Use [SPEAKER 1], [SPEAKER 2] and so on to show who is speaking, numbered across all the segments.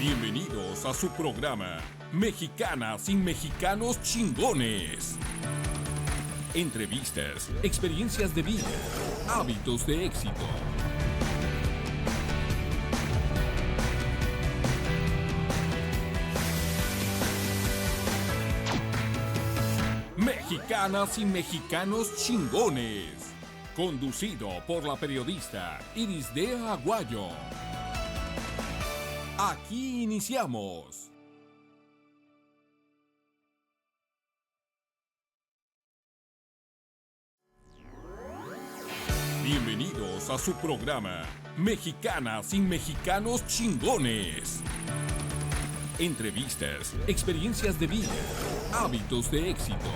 [SPEAKER 1] Bienvenidos a su programa Mexicanas sin Mexicanos Chingones. Entrevistas, experiencias de vida, hábitos de éxito. Mexicanas y Mexicanos Chingones. Conducido por la periodista Irisdea Aguayo. Aquí iniciamos. Bienvenidos a su programa Mexicanas sin Mexicanos Chingones. Entrevistas, experiencias de vida, hábitos de éxito.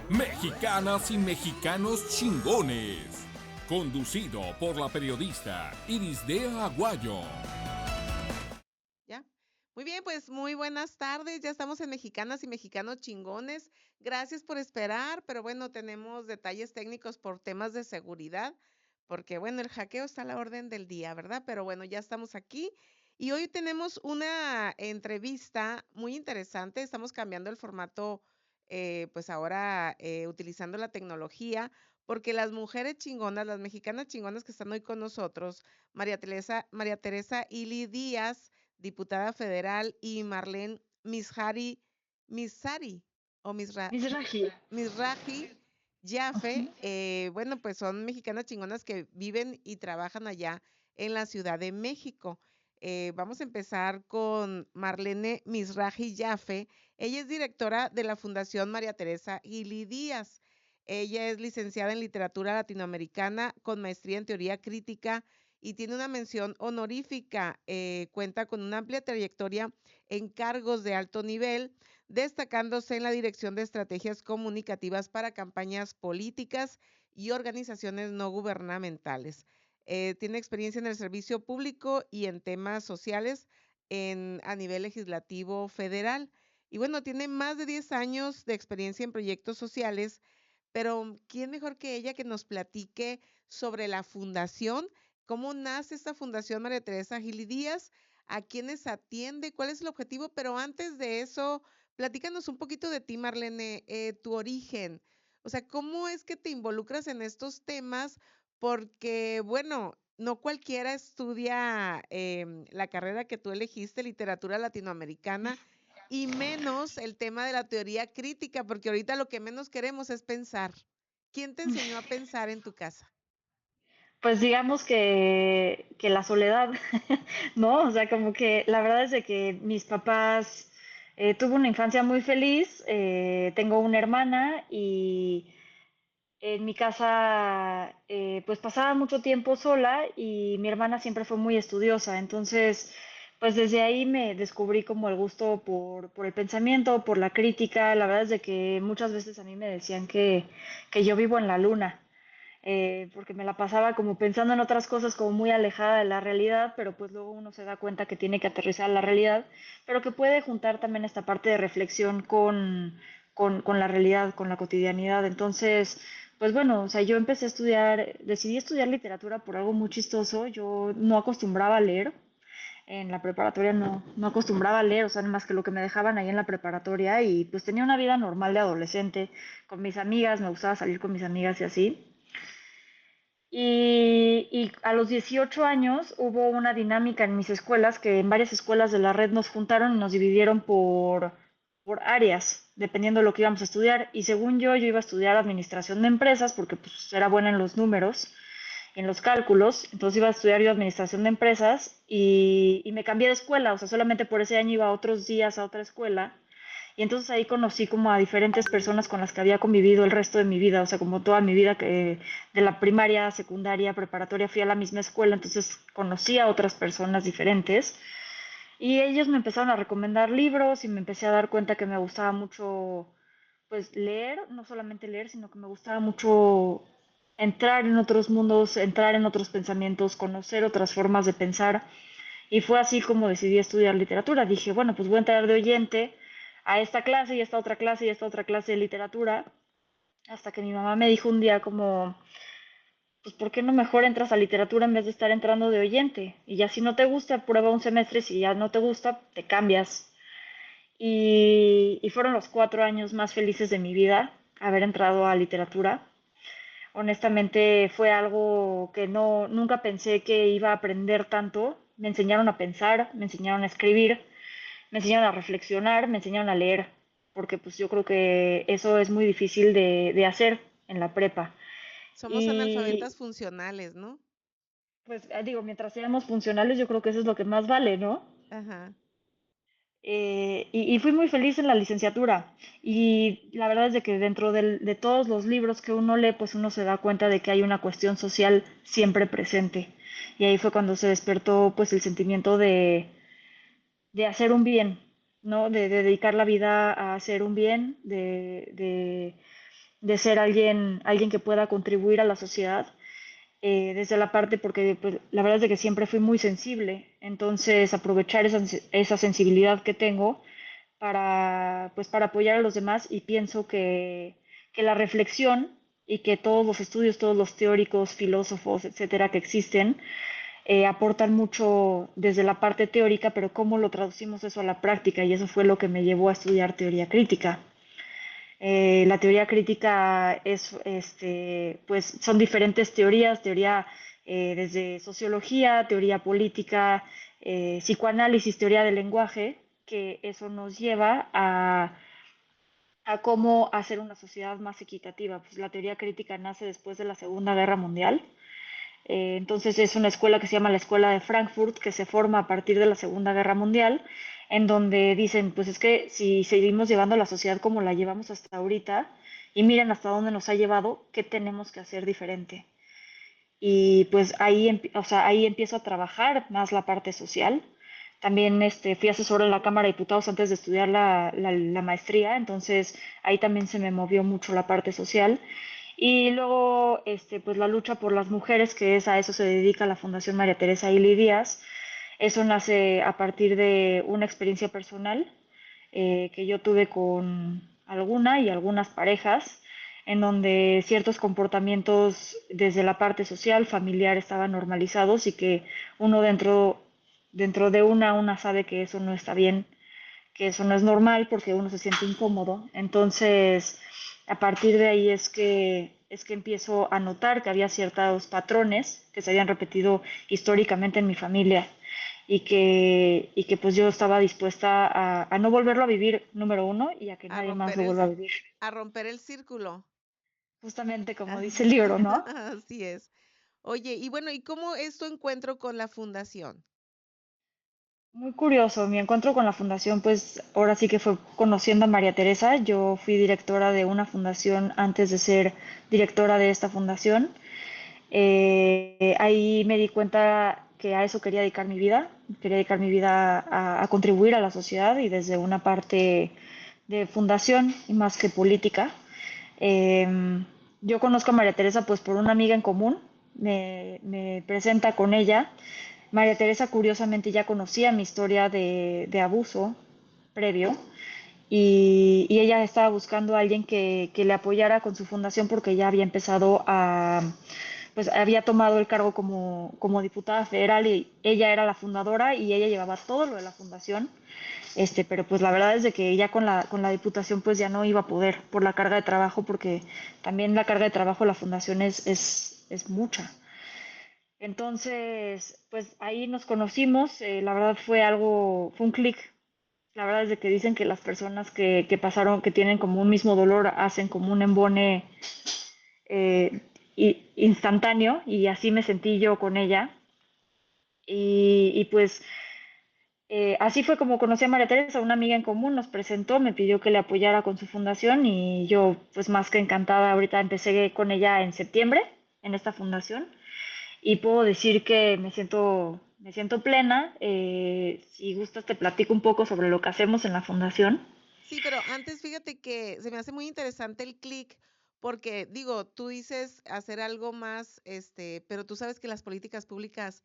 [SPEAKER 1] Mexicanas y Mexicanos Chingones. Conducido por la periodista Irisdea Aguayo.
[SPEAKER 2] ¿Ya? Muy bien, pues muy buenas tardes. Ya estamos en Mexicanas y Mexicanos Chingones. Gracias por esperar, pero bueno, tenemos detalles técnicos por temas de seguridad, porque bueno, el hackeo está a la orden del día, ¿verdad? Pero bueno, ya estamos aquí y hoy tenemos una entrevista muy interesante. Estamos cambiando el formato, pues ahora utilizando la tecnología, porque las mujeres chingonas, las mexicanas chingonas que están hoy con nosotros, María Teresa Ili Díaz, diputada federal, y Marlene Misari o
[SPEAKER 3] Mizrahi.
[SPEAKER 2] Misraji Jaffe, bueno, pues son mexicanas chingonas que viven y trabajan allá en la Ciudad de México. Vamos a empezar con Marlene Misraji Jaffe. Ella es directora de la Fundación María Teresa Ili Díaz. Ella es licenciada en literatura latinoamericana con maestría en teoría crítica y tiene una mención honorífica. Cuenta con una amplia trayectoria en cargos de alto nivel, destacándose en la dirección de estrategias comunicativas para campañas políticas y organizaciones no gubernamentales. Tiene experiencia en el servicio público y en temas sociales a nivel legislativo federal. Y bueno, tiene más de 10 años de experiencia en proyectos sociales, pero ¿quién mejor que ella que nos platique sobre la fundación? ¿Cómo nace esta fundación María Teresa Gili Díaz? ¿A quiénes atiende? ¿Cuál es el objetivo? Pero antes de eso, platícanos un poquito de ti, Marlene, tu origen. O sea, ¿cómo es que te involucras en estos temas? Porque, bueno, no cualquiera estudia la carrera que tú elegiste, literatura latinoamericana, y menos el tema de la teoría crítica, porque ahorita lo que menos queremos es pensar. ¿Quién te enseñó a pensar en tu casa?
[SPEAKER 3] Pues digamos que la soledad, ¿no? O sea, como que la verdad es de que mis papás tuve una infancia muy feliz, tengo una hermana y en mi casa pues pasaba mucho tiempo sola y mi hermana siempre fue muy estudiosa, entonces pues desde ahí me descubrí como el gusto por el pensamiento, por la crítica, la verdad es de que muchas veces a mí me decían que yo vivo en la luna, porque me la pasaba como pensando en otras cosas como muy alejada de la realidad, pero pues luego uno se da cuenta que tiene que aterrizar a la realidad, pero que puede juntar también esta parte de reflexión con la realidad, con la cotidianidad. Entonces, pues bueno, o sea, yo empecé a estudiar, decidí estudiar literatura por algo muy chistoso. Yo no acostumbraba a leer. En la preparatoria no acostumbraba a leer, o sea, más que lo que me dejaban ahí en la preparatoria y pues tenía una vida normal de adolescente con mis amigas, me gustaba salir con mis amigas y así. Y a los 18 años hubo una dinámica en mis escuelas, que en varias escuelas de la red nos juntaron y nos dividieron por áreas, dependiendo de lo que íbamos a estudiar. Y según yo iba a estudiar administración de empresas, porque pues era buena en los números, en los cálculos. Entonces iba a estudiar yo administración de empresas y me cambié de escuela, o sea, solamente por ese año iba otros días a otra escuela y entonces ahí conocí como a diferentes personas con las que había convivido el resto de mi vida, o sea, como toda mi vida, que de la primaria, secundaria, preparatoria, fui a la misma escuela, entonces conocí a otras personas diferentes y ellos me empezaron a recomendar libros y me empecé a dar cuenta que me gustaba mucho, pues, leer, no solamente leer, sino que me gustaba mucho entrar en otros mundos, entrar en otros pensamientos, conocer otras formas de pensar. Y fue así como decidí estudiar literatura. Dije, bueno, pues voy a entrar de oyente a esta clase y a esta otra clase y a esta otra clase de literatura hasta que mi mamá me dijo un día como, pues ¿por qué no mejor entras a literatura en vez de estar entrando de oyente? Y ya si no te gusta, prueba un semestre, si ya no te gusta, te cambias. Y fueron los 4 años más felices de mi vida haber entrado a literatura. Honestamente fue algo que no, nunca pensé que iba a aprender tanto. Me enseñaron a pensar, me enseñaron a escribir, me enseñaron a reflexionar, me enseñaron a leer, porque pues yo creo que eso es muy difícil de hacer en la prepa.
[SPEAKER 2] Somos
[SPEAKER 3] Y
[SPEAKER 2] analfabetas funcionales, ¿no?
[SPEAKER 3] pues digo, mientras seamos funcionales, yo creo que eso es lo que más vale, ¿no?
[SPEAKER 2] Ajá.
[SPEAKER 3] Y fui muy feliz en la licenciatura. Y la verdad es de que dentro de todos los libros que uno lee, pues uno se da cuenta de que hay una cuestión social siempre presente. Y ahí fue cuando se despertó pues el sentimiento de hacer un bien, ¿no? De dedicar la vida a hacer un bien, de ser alguien que pueda contribuir a la sociedad. Desde la parte, porque pues, la verdad es de que siempre fui muy sensible, entonces aprovechar esa sensibilidad que tengo para, pues, para apoyar a los demás y pienso que la reflexión y que todos los estudios, todos los teóricos, filósofos, etcétera, que existen, aportan mucho desde la parte teórica, pero cómo lo traducimos eso a la práctica, y eso fue lo que me llevó a estudiar teoría crítica. La teoría crítica es, pues, son diferentes teorías, teoría desde sociología, teoría política, psicoanálisis, teoría del lenguaje, que eso nos lleva a cómo hacer una sociedad más equitativa. Pues la teoría crítica nace después de la Segunda Guerra Mundial. Entonces es una escuela que se llama la Escuela de Frankfurt, que se forma a partir de la Segunda Guerra Mundial, en donde dicen, pues es que si seguimos llevando la sociedad como la llevamos hasta ahorita, y miren hasta dónde nos ha llevado, ¿qué tenemos que hacer diferente? Y pues ahí, o sea, ahí empiezo a trabajar más la parte social. También fui asesora en la Cámara de Diputados antes de estudiar la maestría, entonces ahí también se me movió mucho la parte social. Y luego, pues la lucha por las mujeres, que es a eso se dedica la Fundación María Teresa Ili Díaz. Eso nace a partir de una experiencia personal que yo tuve con alguna y algunas parejas, en donde ciertos comportamientos desde la parte social, familiar, estaban normalizados y que uno dentro de una sabe que eso no está bien, que eso no es normal porque uno se siente incómodo. Entonces, a partir de ahí es que empiezo a notar que había ciertos patrones que se habían repetido históricamente en mi familia y que pues yo estaba dispuesta a no volverlo a vivir, número uno, y a que
[SPEAKER 2] A
[SPEAKER 3] nadie más
[SPEAKER 2] romper
[SPEAKER 3] lo
[SPEAKER 2] el,
[SPEAKER 3] vuelva a vivir.
[SPEAKER 2] a romper el círculo.
[SPEAKER 3] Justamente como
[SPEAKER 2] Ajá.
[SPEAKER 3] dice el libro, ¿no?
[SPEAKER 2] Así es. Oye, y bueno, ¿y cómo es tu encuentro con la fundación?
[SPEAKER 3] Muy curioso, mi encuentro con la fundación, pues ahora sí que fue conociendo a María Teresa. Yo fui directora de una fundación antes de ser directora de esta fundación. Ahí me di cuenta que a eso quería dedicar mi vida a contribuir a la sociedad y desde una parte de fundación y más que política. Eh, yo conozco a María Teresa pues por una amiga en común, me presenta con ella. María Teresa curiosamente ya conocía mi historia de abuso previo y ella estaba buscando a alguien que le apoyara con su fundación porque ella había empezado pues había tomado el cargo como diputada federal y ella era la fundadora y ella llevaba todo lo de la fundación, pero pues la verdad es de que ya con la diputación pues ya no iba a poder por la carga de trabajo porque también la carga de trabajo de la fundación es mucha. Entonces, pues ahí nos conocimos, la verdad fue un clic. La verdad es de que dicen que las personas que pasaron, que tienen como un mismo dolor, hacen como un embone eh, instantáneo y así me sentí yo con ella. Y pues así fue como conocí a María Teresa, una amiga en común nos presentó, me pidió que le apoyara con su fundación y yo pues más que encantada, ahorita empecé con ella en septiembre en esta fundación y puedo decir que me siento plena. Si gustas te platico un poco sobre lo que hacemos en la fundación.
[SPEAKER 2] Sí, pero antes fíjate que se me hace muy interesante el clic, porque digo, tú dices hacer algo más, pero tú sabes que las políticas públicas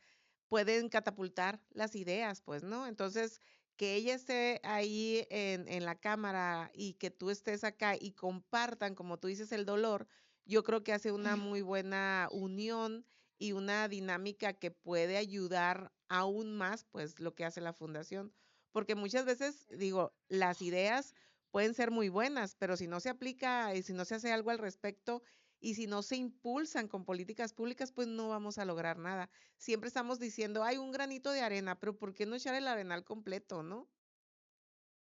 [SPEAKER 2] pueden catapultar las ideas, pues, ¿no? Entonces, que ella esté ahí en la cámara y que tú estés acá y compartan, como tú dices, el dolor, yo creo que hace una muy buena unión y una dinámica que puede ayudar aún más, pues, lo que hace la fundación. Porque muchas veces, digo, las ideas pueden ser muy buenas, pero si no se aplica y si no se hace algo al respecto y si no se impulsan con políticas públicas, pues no vamos a lograr nada. Siempre estamos diciendo, hay un granito de arena, pero ¿por qué no echar el arenal completo, no?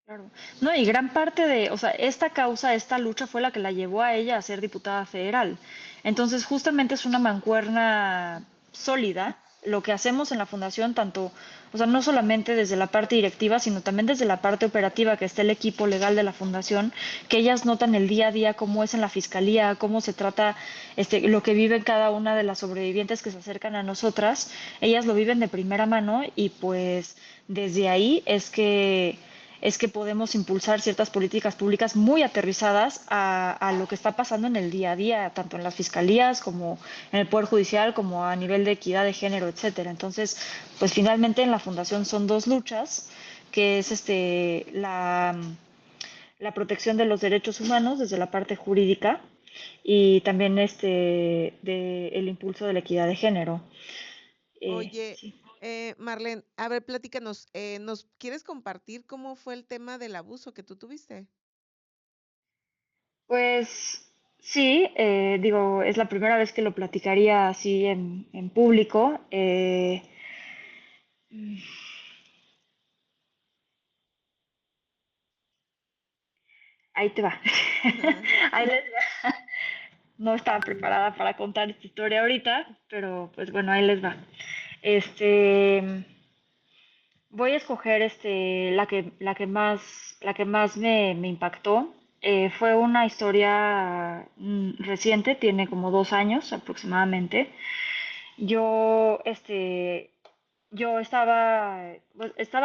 [SPEAKER 3] Claro. No, y gran parte de, o sea, esta causa, esta lucha fue la que la llevó a ella a ser diputada federal. Entonces, justamente es una mancuerna sólida lo que hacemos en la fundación, tanto, o sea, no solamente desde la parte directiva, sino también desde la parte operativa, que está el equipo legal de la fundación, que ellas notan el día a día cómo es en la fiscalía, cómo se trata lo que viven cada una de las sobrevivientes que se acercan a nosotras. Ellas lo viven de primera mano y pues desde ahí es que podemos impulsar ciertas políticas públicas muy aterrizadas a lo que está pasando en el día a día, tanto en las fiscalías como en el Poder Judicial, como a nivel de equidad de género, etcétera. Entonces, pues finalmente en la Fundación son dos luchas, que es la protección de los derechos humanos desde la parte jurídica y también el impulso de la equidad de género.
[SPEAKER 2] Oye,
[SPEAKER 3] Sí.
[SPEAKER 2] Marlene, a ver, platícanos, ¿nos quieres compartir cómo fue el tema del abuso que tú tuviste?
[SPEAKER 3] Pues sí, digo, es la primera vez que lo platicaría así en público. Mm, Ahí te va. Ahí les va. No estaba preparada para contar esta historia ahorita, pero pues bueno, ahí les va. Este, Voy a escoger la que más me impactó. Fue una historia reciente, tiene como 2 años aproximadamente. Yo, yo estaba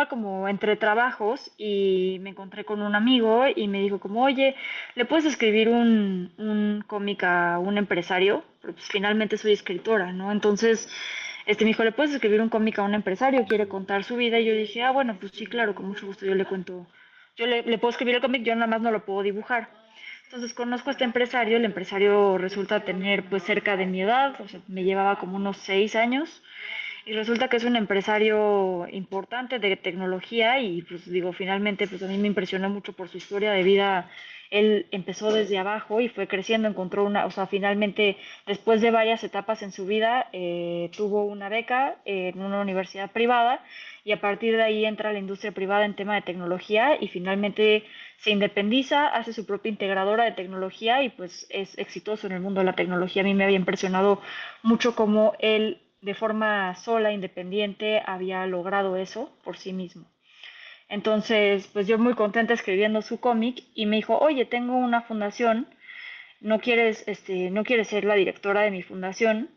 [SPEAKER 3] como entre trabajos y me encontré con un amigo y me dijo como, oye, ¿le puedes escribir un cómic a un empresario? Porque pues, finalmente soy escritora, ¿no? Entonces, me dijo, ¿le puedes escribir un cómic a un empresario? Quiere contar su vida. Y yo dije, ah, bueno, pues sí, claro, con mucho gusto yo le cuento. Yo le puedo escribir el cómic, yo nada más no lo puedo dibujar. Entonces conozco a este empresario, el empresario resulta tener pues cerca de mi edad, o sea, me llevaba como unos 6 años y resulta que es un empresario importante de tecnología y pues digo, finalmente pues a mí me impresionó mucho por su historia de vida. Él empezó desde abajo y fue creciendo, encontró o sea, finalmente después de varias etapas en su vida, tuvo una beca en una universidad privada y a partir de ahí entra a la industria privada en tema de tecnología y finalmente se independiza, hace su propia integradora de tecnología y pues es exitoso en el mundo de la tecnología. A mí me había impresionado mucho cómo él de forma sola, independiente, había logrado eso por sí mismo. Entonces, pues yo muy contenta escribiendo su cómic y me dijo, oye, tengo una fundación, ¿no quieres ser la directora de mi fundación?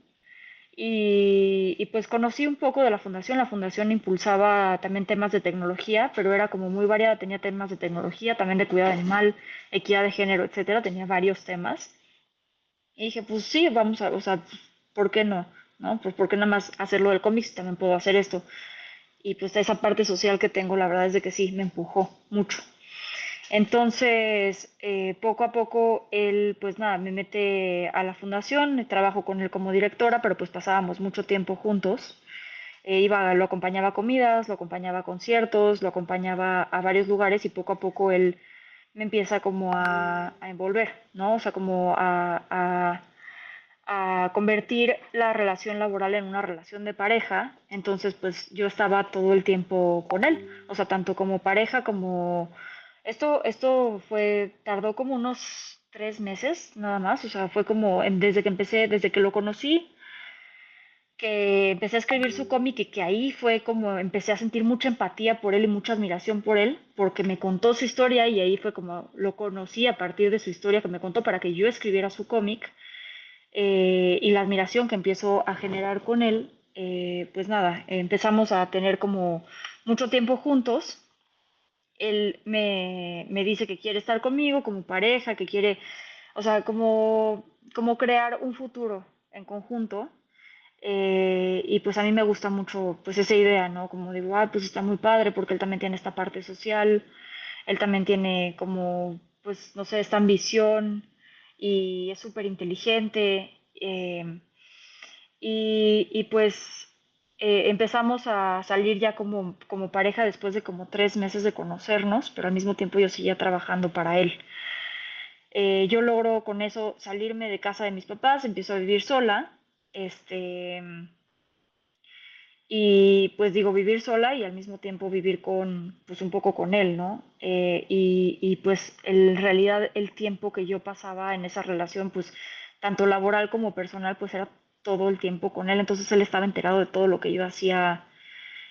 [SPEAKER 3] Y pues conocí un poco de la fundación. La fundación impulsaba también temas de tecnología, pero era como muy variada. Tenía temas de tecnología, también de cuidado animal, equidad de género, etcétera. Tenía varios temas. Y dije, pues sí, vamos a, o sea, ¿por qué no? ¿No? Pues ¿por qué nada más hacerlo del cómic si también puedo hacer esto? Y pues esa parte social que tengo, la verdad es de que sí, me empujó mucho. Entonces, poco a poco, él, pues nada, me mete a la fundación, trabajo con él como directora, pero pues pasábamos mucho tiempo juntos. Lo acompañaba a comidas, lo acompañaba a conciertos, lo acompañaba a varios lugares y poco a poco él me empieza como a envolver, ¿no? O sea, como a convertir la relación laboral en una relación de pareja. Entonces, pues yo estaba todo el tiempo con él, o sea, tanto como pareja como... Tardó como unos 3 meses nada más, o sea, fue como desde que lo conocí, que empecé a escribir su cómic y que ahí fue como empecé a sentir mucha empatía por él y mucha admiración por él, porque me contó su historia y ahí fue como lo conocí a partir de su historia que me contó para que yo escribiera su cómic, y la admiración que empiezo a generar con él, pues nada, empezamos a tener como mucho tiempo juntos. Él me dice que quiere estar conmigo como pareja, que quiere, o sea, como crear un futuro en conjunto. Y pues a mí me gusta mucho pues esa idea, ¿no? Como digo, ah, pues está muy padre porque él también tiene esta parte social, él también tiene como, pues no sé, esta ambición y es súper inteligente. Y pues empezamos a salir ya como pareja después de como 3 meses de conocernos, pero al mismo tiempo yo seguía trabajando para él. Yo logro con eso salirme de casa de mis papás, empiezo a vivir sola, este, y pues digo vivir sola y al mismo tiempo vivir pues un poco con él, ¿no? Y pues en realidad el tiempo que yo pasaba en esa relación, pues tanto laboral como personal, pues era todo el tiempo con él, entonces él estaba enterado de todo lo que yo hacía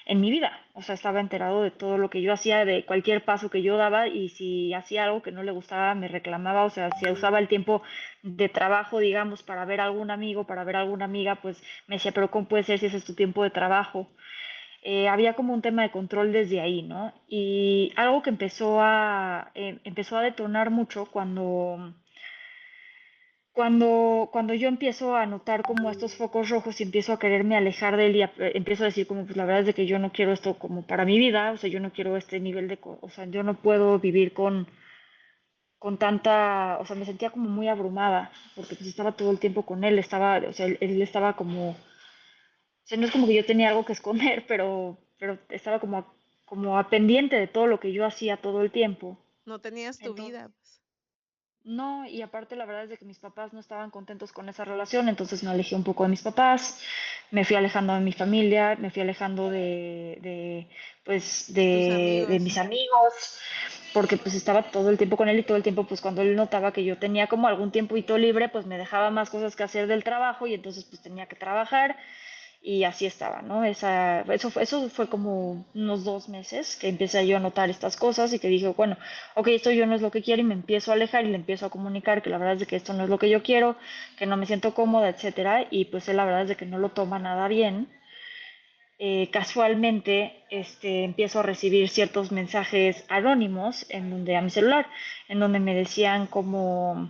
[SPEAKER 3] en mi vida. O sea, estaba enterado de todo lo que yo hacía, de cualquier paso que yo daba y si hacía algo que no le gustaba, me reclamaba. O sea, si usaba el tiempo de trabajo, digamos, para ver a algún amigo, para ver a alguna amiga, pues me decía, pero ¿cómo puede ser si ese es tu tiempo de trabajo? Había como un tema de control desde ahí, ¿no? Y algo que empezó a detonar mucho cuando yo empiezo a notar como estos focos rojos y empiezo a quererme alejar de él y empiezo a decir como, pues la verdad es de que yo no quiero esto como para mi vida, o sea, yo no quiero este nivel o sea, yo no puedo vivir con tanta, o sea, me sentía como muy abrumada, porque pues estaba todo el tiempo con él, o sea, él estaba como, o sea, no es como que yo tenía algo que esconder, pero estaba como a pendiente de todo lo que yo hacía todo el tiempo.
[SPEAKER 2] No tenías tu
[SPEAKER 3] Entonces,
[SPEAKER 2] vida, pues.
[SPEAKER 3] no, y aparte la verdad es de que mis papás no estaban contentos con esa relación, entonces me alejé un poco de mis papás, me fui alejando de mi familia, me fui alejando pues,
[SPEAKER 2] Tus
[SPEAKER 3] de
[SPEAKER 2] amigos.
[SPEAKER 3] mis amigos, porque pues estaba todo el tiempo con él y todo el tiempo pues cuando él notaba que yo tenía como algún tiempito libre, pues me dejaba más cosas que hacer del trabajo y entonces pues tenía que trabajar y así estaba, ¿no? Eso fue como unos 2 meses que empecé yo a notar estas cosas y que dije, bueno, ok, esto yo no es lo que quiero y me empiezo a alejar y le empiezo a comunicar que la verdad es de que esto no es lo que yo quiero, que no me siento cómoda, etcétera, y pues él la verdad es de que no lo toma nada bien. Casualmente empiezo a recibir ciertos mensajes anónimos a mi celular, en donde me decían como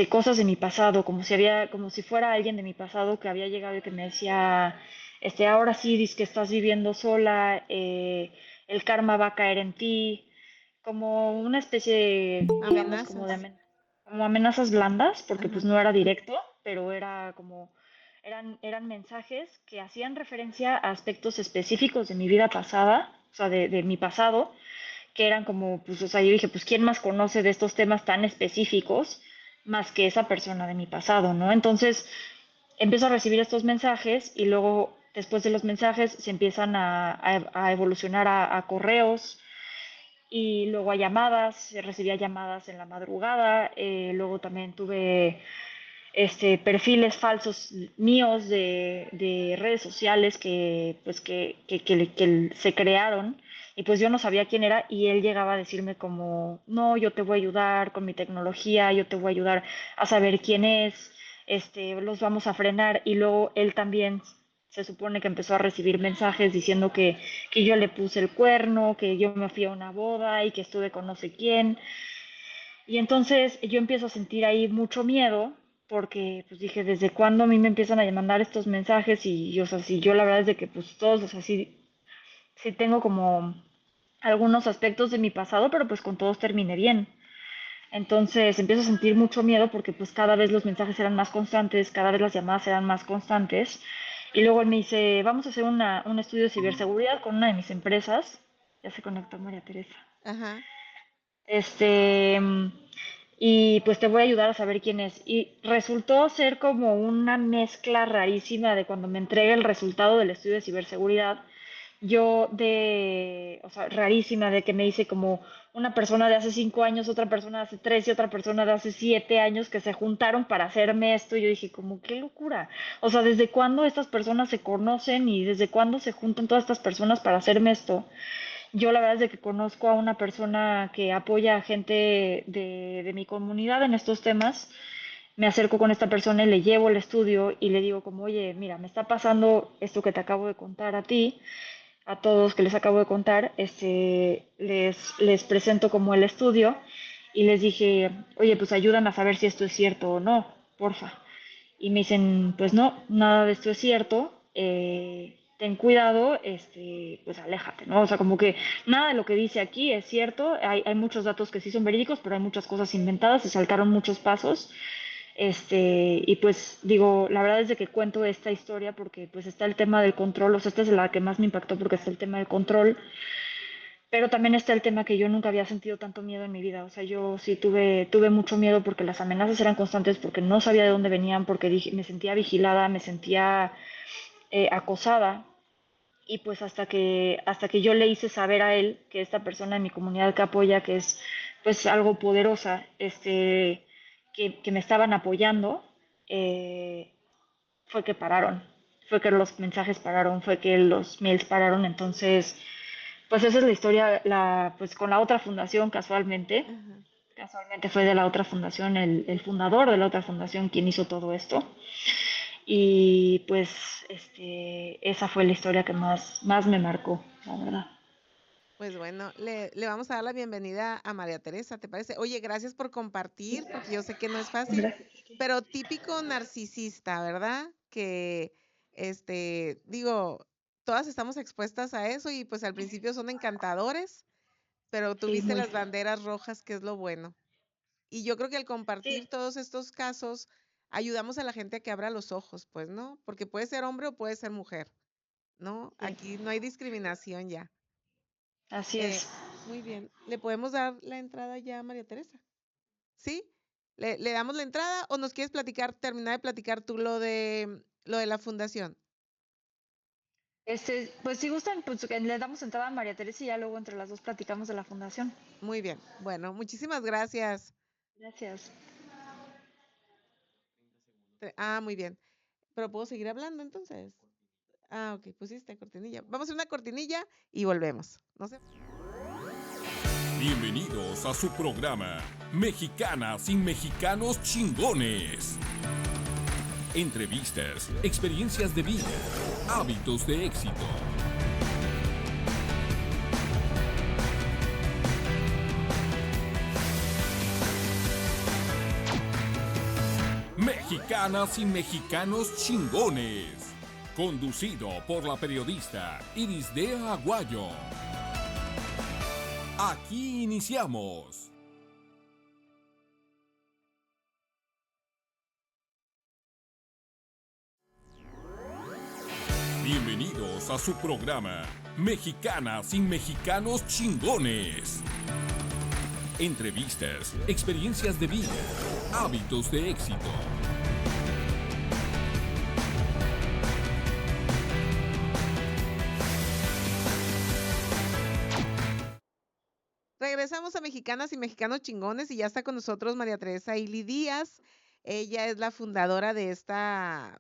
[SPEAKER 3] cosas de mi pasado, como si fuera alguien de mi pasado que había llegado y que me decía, ahora sí, dices que estás viviendo sola, el karma va a caer en ti, como una especie digamos,
[SPEAKER 2] Amenazas.
[SPEAKER 3] como amenazas blandas, porque pues
[SPEAKER 2] Ajá.
[SPEAKER 3] no era directo, pero eran mensajes que hacían referencia a aspectos específicos de mi vida pasada, o sea, de mi pasado, que eran como, pues, o sea, yo dije, pues, ¿quién más conoce de estos temas tan específicos más que esa persona de mi pasado, ¿no? Entonces, empiezo a recibir estos mensajes y luego, después de los mensajes, se empiezan a evolucionar a correos y luego a llamadas, recibía llamadas en la madrugada, luego también tuve perfiles falsos míos de redes sociales que se crearon y pues yo no sabía quién era y él llegaba a decirme como, no, yo te voy a ayudar con mi tecnología, yo te voy a ayudar a saber quién es, los vamos a frenar y luego él también se supone que empezó a recibir mensajes diciendo que yo le puse el cuerno, que yo me fui a una boda y que estuve con no sé quién. Y entonces yo empiezo a sentir ahí mucho miedo porque pues dije, ¿desde cuándo a mí me empiezan a mandar estos mensajes? O sea, si yo la verdad es de que pues todos, o sea, sí tengo como algunos aspectos de mi pasado, pero pues con todos terminé bien. Entonces empiezo a sentir mucho miedo porque pues cada vez los mensajes eran más constantes, cada vez las llamadas eran más constantes. Y luego él me dice, vamos a hacer un estudio de ciberseguridad con una de mis empresas. Ya se conectó María Teresa.
[SPEAKER 2] Ajá.
[SPEAKER 3] Este, y pues te voy a ayudar a saber quién es. Y resultó ser como una mezcla rarísima de cuando me entrega el resultado del estudio de ciberseguridad. O sea, rarísima de que me dice como una persona de hace 5 años, otra persona de hace 3 y otra persona de hace 7 años que se juntaron para hacerme esto. Y yo dije como, qué locura. O sea, ¿desde cuándo estas personas se conocen y desde cuándo se juntan todas estas personas para hacerme esto? Yo la verdad es de que conozco a una persona que apoya a gente de mi comunidad en estos temas. Me acerco con esta persona y le llevo el estudio y le digo como, oye, mira, me está pasando esto que te acabo de contar a ti, a todos que les acabo de contar, les presento como el estudio y les dije, oye, pues ayudan a saber si esto es cierto o no, porfa. y me dicen, pues no, nada de esto es cierto, ten cuidado, pues aléjate, ¿no? O sea, como que nada de lo que dice aquí es cierto, hay muchos datos que sí son verídicos, pero hay muchas cosas inventadas, se saltaron muchos pasos. Y pues digo, la verdad es de que cuento esta historia porque pues está el tema del control, o sea, esta es la que más me impactó porque está el tema del control, pero también está el tema que yo nunca había sentido tanto miedo en mi vida. O sea, yo sí tuve mucho miedo porque las amenazas eran constantes, porque no sabía de dónde venían, porque me sentía vigilada, me sentía acosada. Y pues hasta que yo le hice saber a él que esta persona en mi comunidad que apoya, que es pues algo poderosa, que me estaban apoyando, eh, fue que pararon, fue que los mensajes pararon, fue que los mails pararon. Entonces, pues esa es la historia, pues con la otra fundación
[SPEAKER 2] Ajá.
[SPEAKER 3] casualmente fue de la otra fundación, el fundador de la otra fundación quien hizo todo esto. Y pues esa fue la historia que más me marcó, la verdad.
[SPEAKER 2] Pues bueno, le vamos a dar la bienvenida a María Teresa, ¿te parece? Oye, gracias por compartir, porque yo sé que no es fácil,
[SPEAKER 3] Gracias.
[SPEAKER 2] pero típico narcisista, ¿verdad? Que, digo, todas estamos expuestas a eso y pues al principio son encantadores, pero
[SPEAKER 3] Sí,
[SPEAKER 2] tuviste
[SPEAKER 3] muy.
[SPEAKER 2] las banderas rojas, que es lo bueno. Y yo creo que al compartir
[SPEAKER 3] Sí,
[SPEAKER 2] todos estos casos, ayudamos a la gente a que abra los ojos, pues, ¿no? Porque puede ser hombre o puede ser mujer, ¿no?
[SPEAKER 3] sí,
[SPEAKER 2] Aquí no hay discriminación ya.
[SPEAKER 3] así
[SPEAKER 2] Eh,
[SPEAKER 3] es.
[SPEAKER 2] Muy bien. ¿Le podemos dar la entrada ya a María Teresa? ¿Sí? ¿Le damos la entrada o nos quieres platicar, terminar de platicar tú lo de la fundación?
[SPEAKER 3] Pues si gustan, pues que le damos entrada a María Teresa y ya luego entre las dos platicamos de la fundación.
[SPEAKER 2] Muy bien. Bueno, muchísimas gracias.
[SPEAKER 3] Gracias.
[SPEAKER 2] Muy bien. Pero puedo seguir hablando entonces. Ok, pusiste cortinilla. Vamos a hacer una cortinilla y volvemos. No sé.
[SPEAKER 1] Bienvenidos a su programa Mexicanas sin mexicanos chingones. Entrevistas, experiencias de vida, hábitos de éxito. Mexicanas y mexicanos chingones. Conducido por la periodista Irisdea Aguayo. Aquí iniciamos. Bienvenidos a su programa Mexicanas sin mexicanos chingones. Entrevistas, experiencias de vida, hábitos de éxito.
[SPEAKER 2] Regresamos a Mexicanas y Mexicanos Chingones y ya está con nosotros María Teresa Ili Díaz. Ella es la fundadora de esta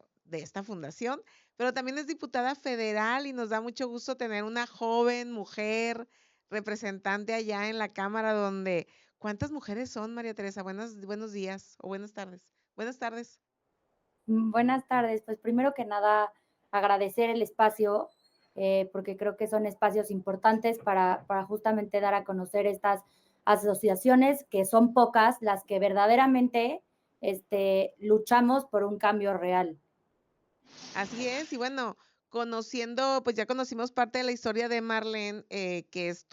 [SPEAKER 2] fundación, pero también es diputada federal y nos da mucho gusto tener una joven mujer representante allá en la Cámara donde... ¿Cuántas mujeres son, María Teresa? Buenos días o buenas tardes. Buenas tardes.
[SPEAKER 4] Buenas tardes. Pues primero que nada, agradecer el espacio, porque creo que son espacios importantes para justamente dar a conocer estas asociaciones, que son pocas las que verdaderamente luchamos por un cambio real.
[SPEAKER 2] Así es, y bueno, pues ya conocimos parte de la historia de Marlene, que es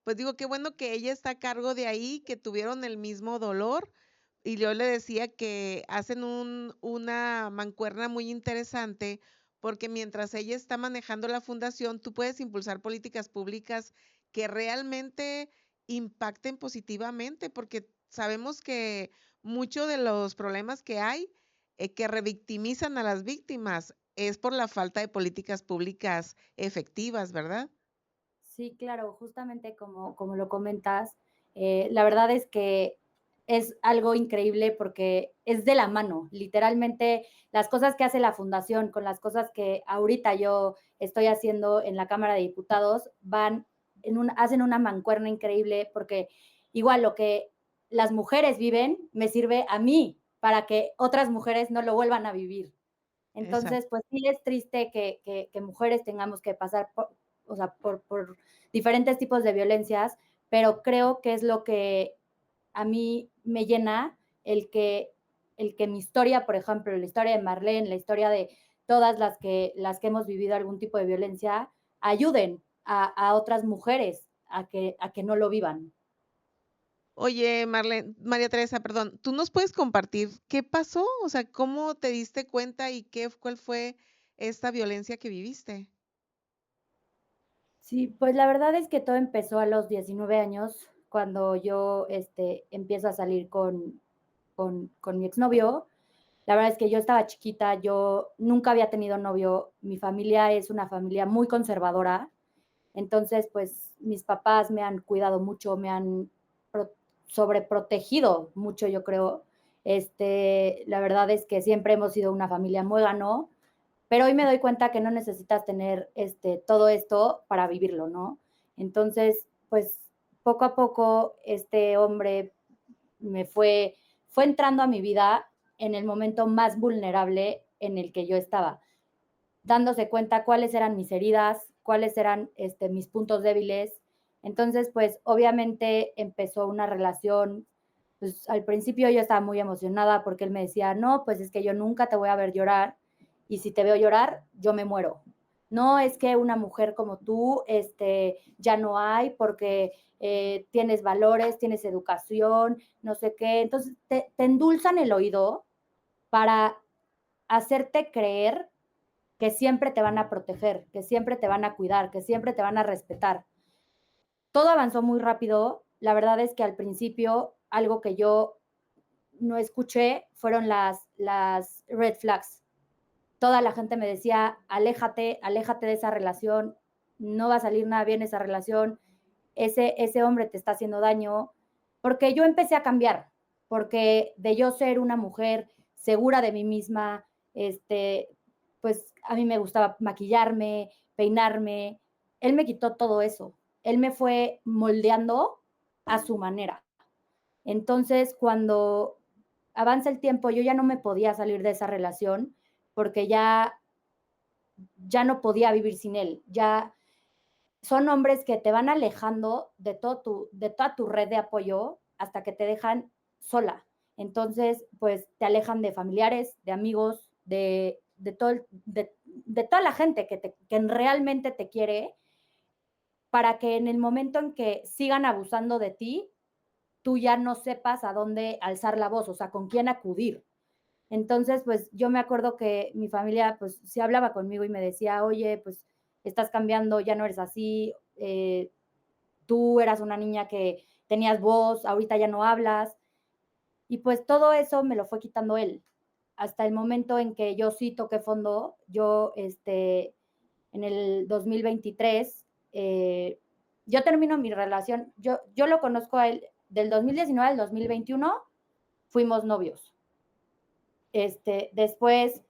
[SPEAKER 2] pues digo, qué bueno que ella está a cargo de ahí, que tuvieron el mismo dolor, y yo le decía que hacen una mancuerna muy interesante, porque mientras ella está manejando la fundación, tú puedes impulsar políticas públicas que realmente impacten positivamente, porque sabemos que muchos de los problemas que hay que revictimizan a las víctimas es por la falta de políticas públicas efectivas, ¿verdad?
[SPEAKER 4] Sí, claro, justamente como lo comentas, la verdad es que es algo increíble porque es de la mano, literalmente las cosas que hace la fundación con las cosas que ahorita yo estoy haciendo en la Cámara de Diputados hacen una mancuerna increíble porque igual lo que las mujeres viven me sirve a mí para que otras mujeres no lo vuelvan a vivir.
[SPEAKER 2] Exacto.
[SPEAKER 4] Entonces, pues sí es triste que mujeres tengamos que pasar o sea, por diferentes tipos de violencias, pero creo que es lo que a mí me llena el que el que mi historia, por ejemplo, la historia de Marlene, la historia de todas las que hemos vivido algún tipo de violencia, ayuden a otras mujeres a que no lo vivan.
[SPEAKER 2] Oye, Marlene, María Teresa, perdón, ¿tú nos puedes compartir qué pasó? O sea, ¿cómo te diste cuenta y cuál fue esta violencia que viviste?
[SPEAKER 4] Sí, pues la verdad es que todo empezó a los 19 años, cuando yo empiezo a salir con mi exnovio. La verdad es que yo estaba chiquita, yo nunca había tenido novio, mi familia es una familia muy conservadora, entonces pues mis papás me han cuidado mucho, me han pro sobreprotegido mucho, yo creo. La verdad es que siempre hemos sido una familia muégano, pero hoy me doy cuenta que no necesitas tener todo esto para vivirlo, ¿no? Entonces, pues poco a poco este hombre me fue entrando a mi vida en el momento más vulnerable en el que yo estaba, dándose cuenta cuáles eran mis heridas, cuáles eran mis puntos débiles. Entonces, pues obviamente empezó una relación, pues al principio yo estaba muy emocionada porque él me decía, no, pues es que yo nunca te voy a ver llorar y si te veo llorar, yo me muero. No es que una mujer como tú ya no hay porque tienes valores, tienes educación, no sé qué. Entonces te endulzan el oído para hacerte creer que siempre te van a proteger, que siempre te van a cuidar, que siempre te van a respetar. Todo avanzó muy rápido. La verdad es que al principio algo que yo no escuché fueron las red flags. Toda la gente me decía, aléjate, aléjate de esa relación, no va a salir nada bien esa relación, ese hombre te está haciendo daño, porque yo empecé a cambiar, porque de yo ser una mujer segura de mí misma, pues a mí me gustaba maquillarme, peinarme, él me quitó todo eso, él me fue moldeando a su manera. Entonces, cuando avanza el tiempo, yo ya no me podía salir de esa relación porque ya no podía vivir sin él. Ya son hombres que te van alejando de toda tu red de apoyo hasta que te dejan sola. Entonces, pues te alejan de familiares, de amigos, de toda la gente que realmente te quiere, para que en el momento en que sigan abusando de ti, tú ya no sepas a dónde alzar la voz, o sea, con quién acudir. Entonces, pues yo me acuerdo que mi familia, pues sí hablaba conmigo y me decía, oye, pues estás cambiando, ya no eres así, tú eras una niña que tenías voz, ahorita ya no hablas. Y pues todo eso me lo fue quitando él. Hasta el momento en que yo sí toqué fondo, yo en el 2023, yo termino mi relación, yo lo conozco a él del 2019 al 2021, fuimos novios. Después,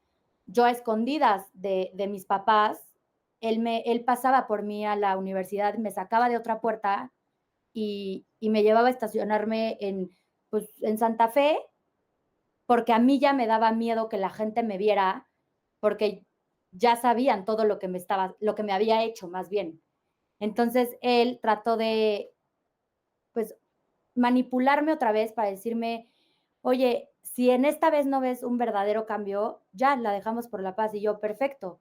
[SPEAKER 4] yo a escondidas de mis papás, él pasaba por mí a la universidad, me sacaba de otra puerta y me llevaba a estacionarme pues, en Santa Fe, porque a mí ya me daba miedo que la gente me viera, porque ya sabían todo lo que me había hecho, más bien. Entonces él trató de, pues, manipularme otra vez para decirme, oye, si en esta vez no ves un verdadero cambio, ya la dejamos por la paz. Y yo, perfecto.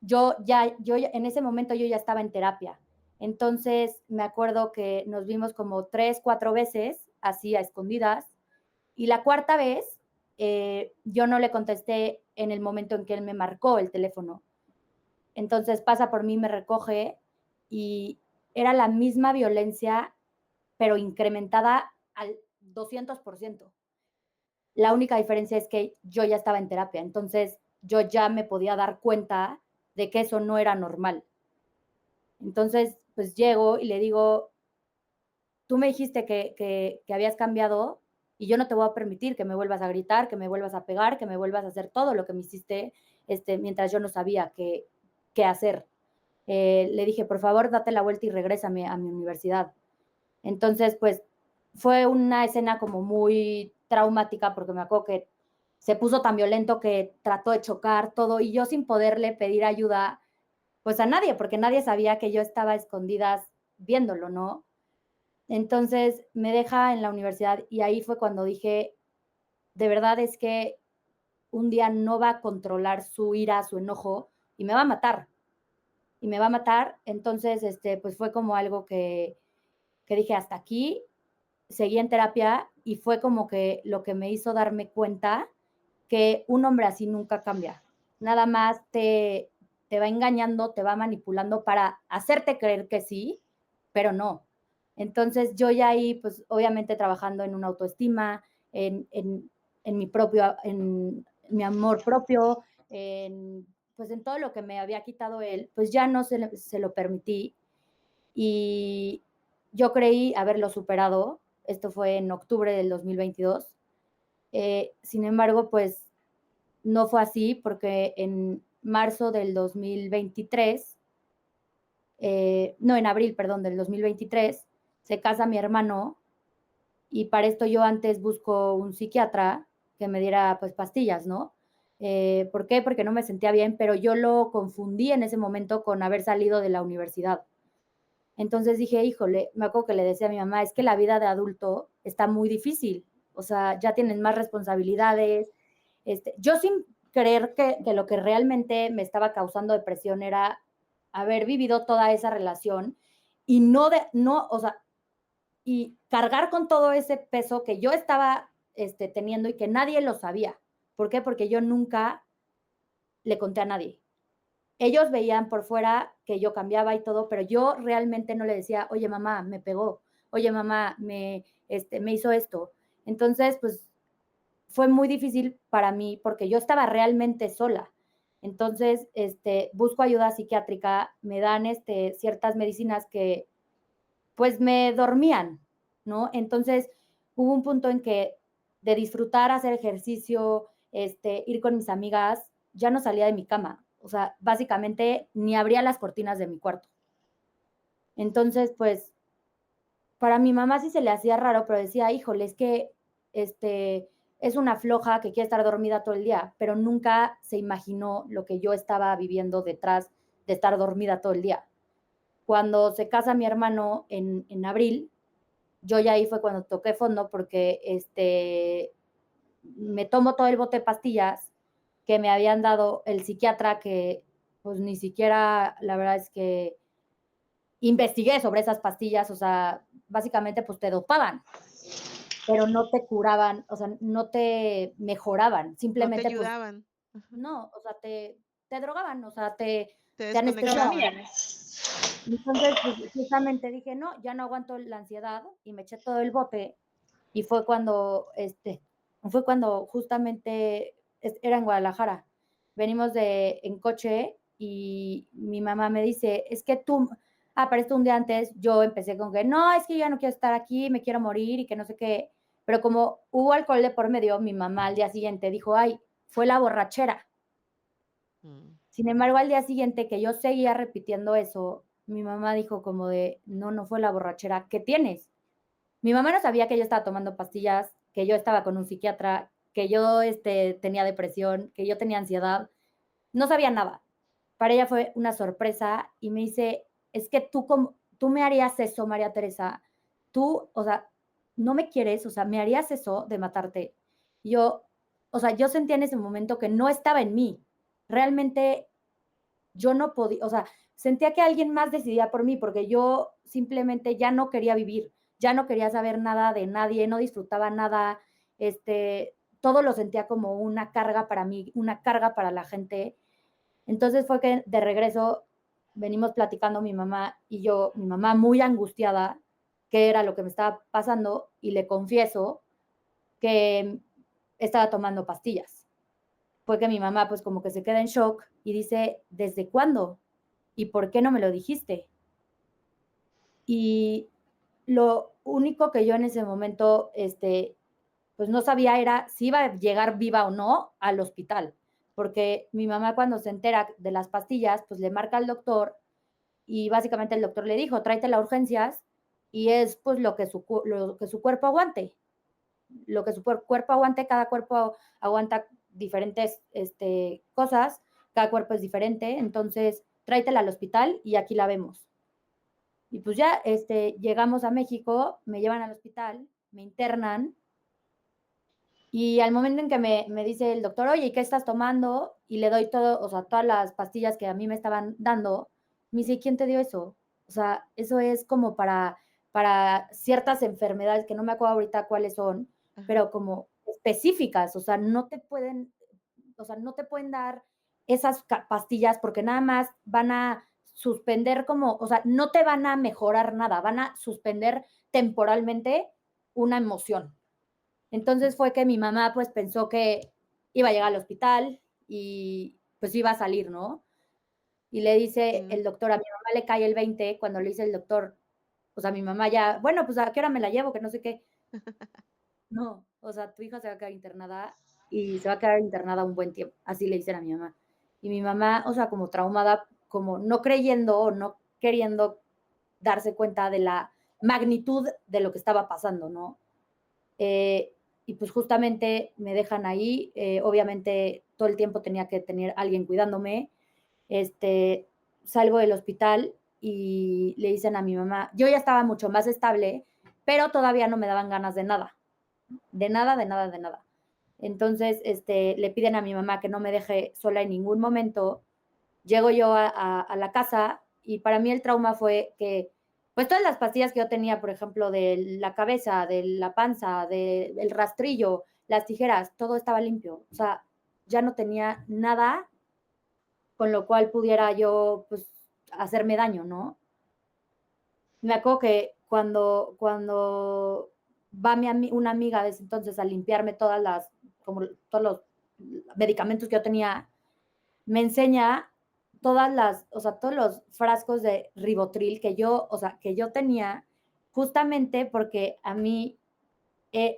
[SPEAKER 4] Yo en ese momento yo ya estaba en terapia. Entonces me acuerdo que nos vimos como 3, 4 veces, así a escondidas. Y la cuarta vez, yo no le contesté en el momento en que él me marcó el teléfono. Entonces pasa por mí, me recoge y era la misma violencia, pero incrementada al 200%. La única diferencia es que yo ya estaba en terapia, entonces yo ya me podía dar cuenta de que eso no era normal. Entonces, pues llego y le digo, tú me dijiste que habías cambiado y yo no te voy a permitir que me vuelvas a gritar, que me vuelvas a pegar, que me vuelvas a hacer todo lo que me hiciste mientras yo no sabía qué hacer. Le dije, por favor, date la vuelta y regrésame a mi universidad. Entonces, pues fue una escena como muy traumática porque me acuerdo que se puso tan violento que trató de chocar todo y yo sin poderle pedir ayuda pues a nadie, porque nadie sabía que yo estaba a escondidas viéndolo, ¿no? Entonces me deja en la universidad y ahí fue cuando dije, de verdad es que un día no va a controlar su ira, su enojo y me va a matar. Y me va a matar. Entonces, pues fue como algo que dije hasta aquí, seguí en terapia y fue como que lo que me hizo darme cuenta que un hombre así nunca cambia. Nada más te va engañando, te va manipulando para hacerte creer que sí, pero no. Entonces yo ya ahí, pues obviamente trabajando en una autoestima, en mi propio, en mi amor propio, pues en todo lo que me había quitado él, pues ya no se lo permití y yo creí haberlo superado. Esto fue en octubre del 2022. Sin embargo, pues no fue así porque en marzo del 2023, no, en abril, perdón, del 2023, se casa mi hermano y para esto yo antes busco un psiquiatra que me diera pues pastillas, ¿no? ¿Por qué? Porque no me sentía bien, pero yo lo confundí en ese momento con haber salido de la universidad. Entonces dije, híjole, me acuerdo que le decía a mi mamá, es que la vida de adulto está muy difícil, o sea, ya tienen más responsabilidades. Yo sin creer que lo que realmente me estaba causando depresión era haber vivido toda esa relación y no, o sea, y cargar con todo ese peso que yo estaba teniendo y que nadie lo sabía. ¿Por qué? Porque yo nunca le conté a nadie. Ellos veían por fuera que yo cambiaba y todo, pero yo realmente no le decía, oye mamá, me pegó, oye mamá, me hizo esto. Entonces, pues fue muy difícil para mí porque yo estaba realmente sola. Entonces, busco ayuda psiquiátrica, me dan ciertas medicinas que pues me dormían, ¿no? Entonces, hubo un punto en que de disfrutar hacer ejercicio, ir con mis amigas, ya no salía de mi cama. O sea, básicamente ni abría las cortinas de mi cuarto. Entonces, pues, para mi mamá sí se le hacía raro, pero decía, híjole, es que es una floja que quiere estar dormida todo el día, pero nunca se imaginó lo que yo estaba viviendo detrás de estar dormida todo el día. Cuando se casa mi hermano en abril, yo ya ahí fue cuando toqué fondo porque me tomo todo el bote de pastillas que me habían dado el psiquiatra que pues ni siquiera la verdad es que investigué sobre esas pastillas, o sea, básicamente pues te dopaban, pero no te curaban, o sea, no te mejoraban,
[SPEAKER 2] No te
[SPEAKER 4] simplemente pues
[SPEAKER 2] ayudaban. Ajá.
[SPEAKER 4] no, o sea, te drogaban, o sea,
[SPEAKER 2] Te
[SPEAKER 4] te anestesiaban.
[SPEAKER 2] desconectaban.
[SPEAKER 4] Entonces, pues, justamente dije, no, ya no aguanto la ansiedad y me eché todo el bote y fue cuando justamente era en Guadalajara. Venimos en coche y mi mamá me dice, es que pero esto un día antes yo empecé con que, no, es que yo ya no quiero estar aquí, me quiero morir y que no sé qué. Pero como hubo alcohol de por medio, mi mamá al día siguiente dijo, ay, fue la borrachera.
[SPEAKER 2] Mm.
[SPEAKER 4] Sin embargo, al día siguiente que yo seguía repitiendo eso, mi mamá dijo como de, no, no fue la borrachera, ¿qué tienes? Mi mamá no sabía que yo estaba tomando pastillas, que yo estaba con un psiquiatra, que yo tenía depresión, que yo tenía ansiedad. No sabía nada. Para ella fue una sorpresa y me dice, es que tú me harías eso, María Teresa. Tú, o sea, no me quieres, o sea, me harías eso de matarte. Yo, o sea, yo sentía en ese momento que no estaba en mí. Realmente yo no podía, o sea, sentía que alguien más decidía por mí porque yo simplemente ya no quería vivir, ya no quería saber nada de nadie, no disfrutaba nada, todo lo sentía como una carga para mí, una carga para la gente. Entonces fue que de regreso venimos platicando mi mamá y yo, mi mamá muy angustiada, qué era lo que me estaba pasando y le confieso que estaba tomando pastillas. Fue que mi mamá pues como que se queda en shock y dice, ¿desde cuándo? ¿Y por qué no me lo dijiste? Y lo único que yo en ese momento, pues no sabía era si iba a llegar viva o no al hospital, porque mi mamá cuando se entera de las pastillas, pues le marca al doctor y básicamente el doctor le dijo, tráete las urgencias y es pues lo que su cuerpo aguante, lo que su cuerpo aguante, cada cuerpo aguanta diferentes cosas, cada cuerpo es diferente, entonces tráetela al hospital y aquí la vemos. Y pues ya llegamos a México, me llevan al hospital, me internan Y al momento en que me dice el doctor, oye, ¿y qué estás tomando? Y le doy todo, o sea, todas las pastillas que a mí me estaban dando, me dice, ¿quién te dio eso? O sea, eso es como para ciertas enfermedades, que no me acuerdo ahorita cuáles son,
[SPEAKER 2] Ajá.
[SPEAKER 4] pero como específicas, o sea, no te pueden dar esas pastillas porque nada más van a suspender como, o sea, no te van a mejorar nada, van a suspender temporalmente una emoción. Entonces fue que mi mamá pues pensó que iba a llegar al hospital y pues iba a salir, ¿no? Y le dice
[SPEAKER 2] Sí.
[SPEAKER 4] el doctor, a mi mamá le cae el 20 cuando le dice el doctor, pues a mi mamá ya, bueno, pues a qué hora me la llevo, que no sé qué. No, o sea, tu hija se va a quedar internada y se va a quedar internada un buen tiempo, así le dicen a mi mamá. Y mi mamá, o sea, como traumada, como no creyendo o no queriendo darse cuenta de la magnitud de lo que estaba pasando, ¿no? Eh, y pues justamente me dejan ahí, obviamente todo el tiempo tenía que tener alguien cuidándome, este, salgo del hospital y le dicen a mi mamá, yo ya estaba mucho más estable, pero todavía no me daban ganas de nada, de nada, de nada, de nada. Entonces, le piden a mi mamá que no me deje sola en ningún momento. Llego yo a la casa y para mí el trauma fue que, pues todas las pastillas que yo tenía, por ejemplo, de la cabeza, de la panza, del rastrillo, las tijeras, todo estaba limpio. O sea, ya no tenía nada con lo cual pudiera yo, pues, hacerme daño, ¿no? Me acuerdo que cuando va una amiga de ese entonces a limpiarme como todos los medicamentos que yo tenía, me enseña o sea, todos los frascos de Ribotril o sea, que yo tenía justamente porque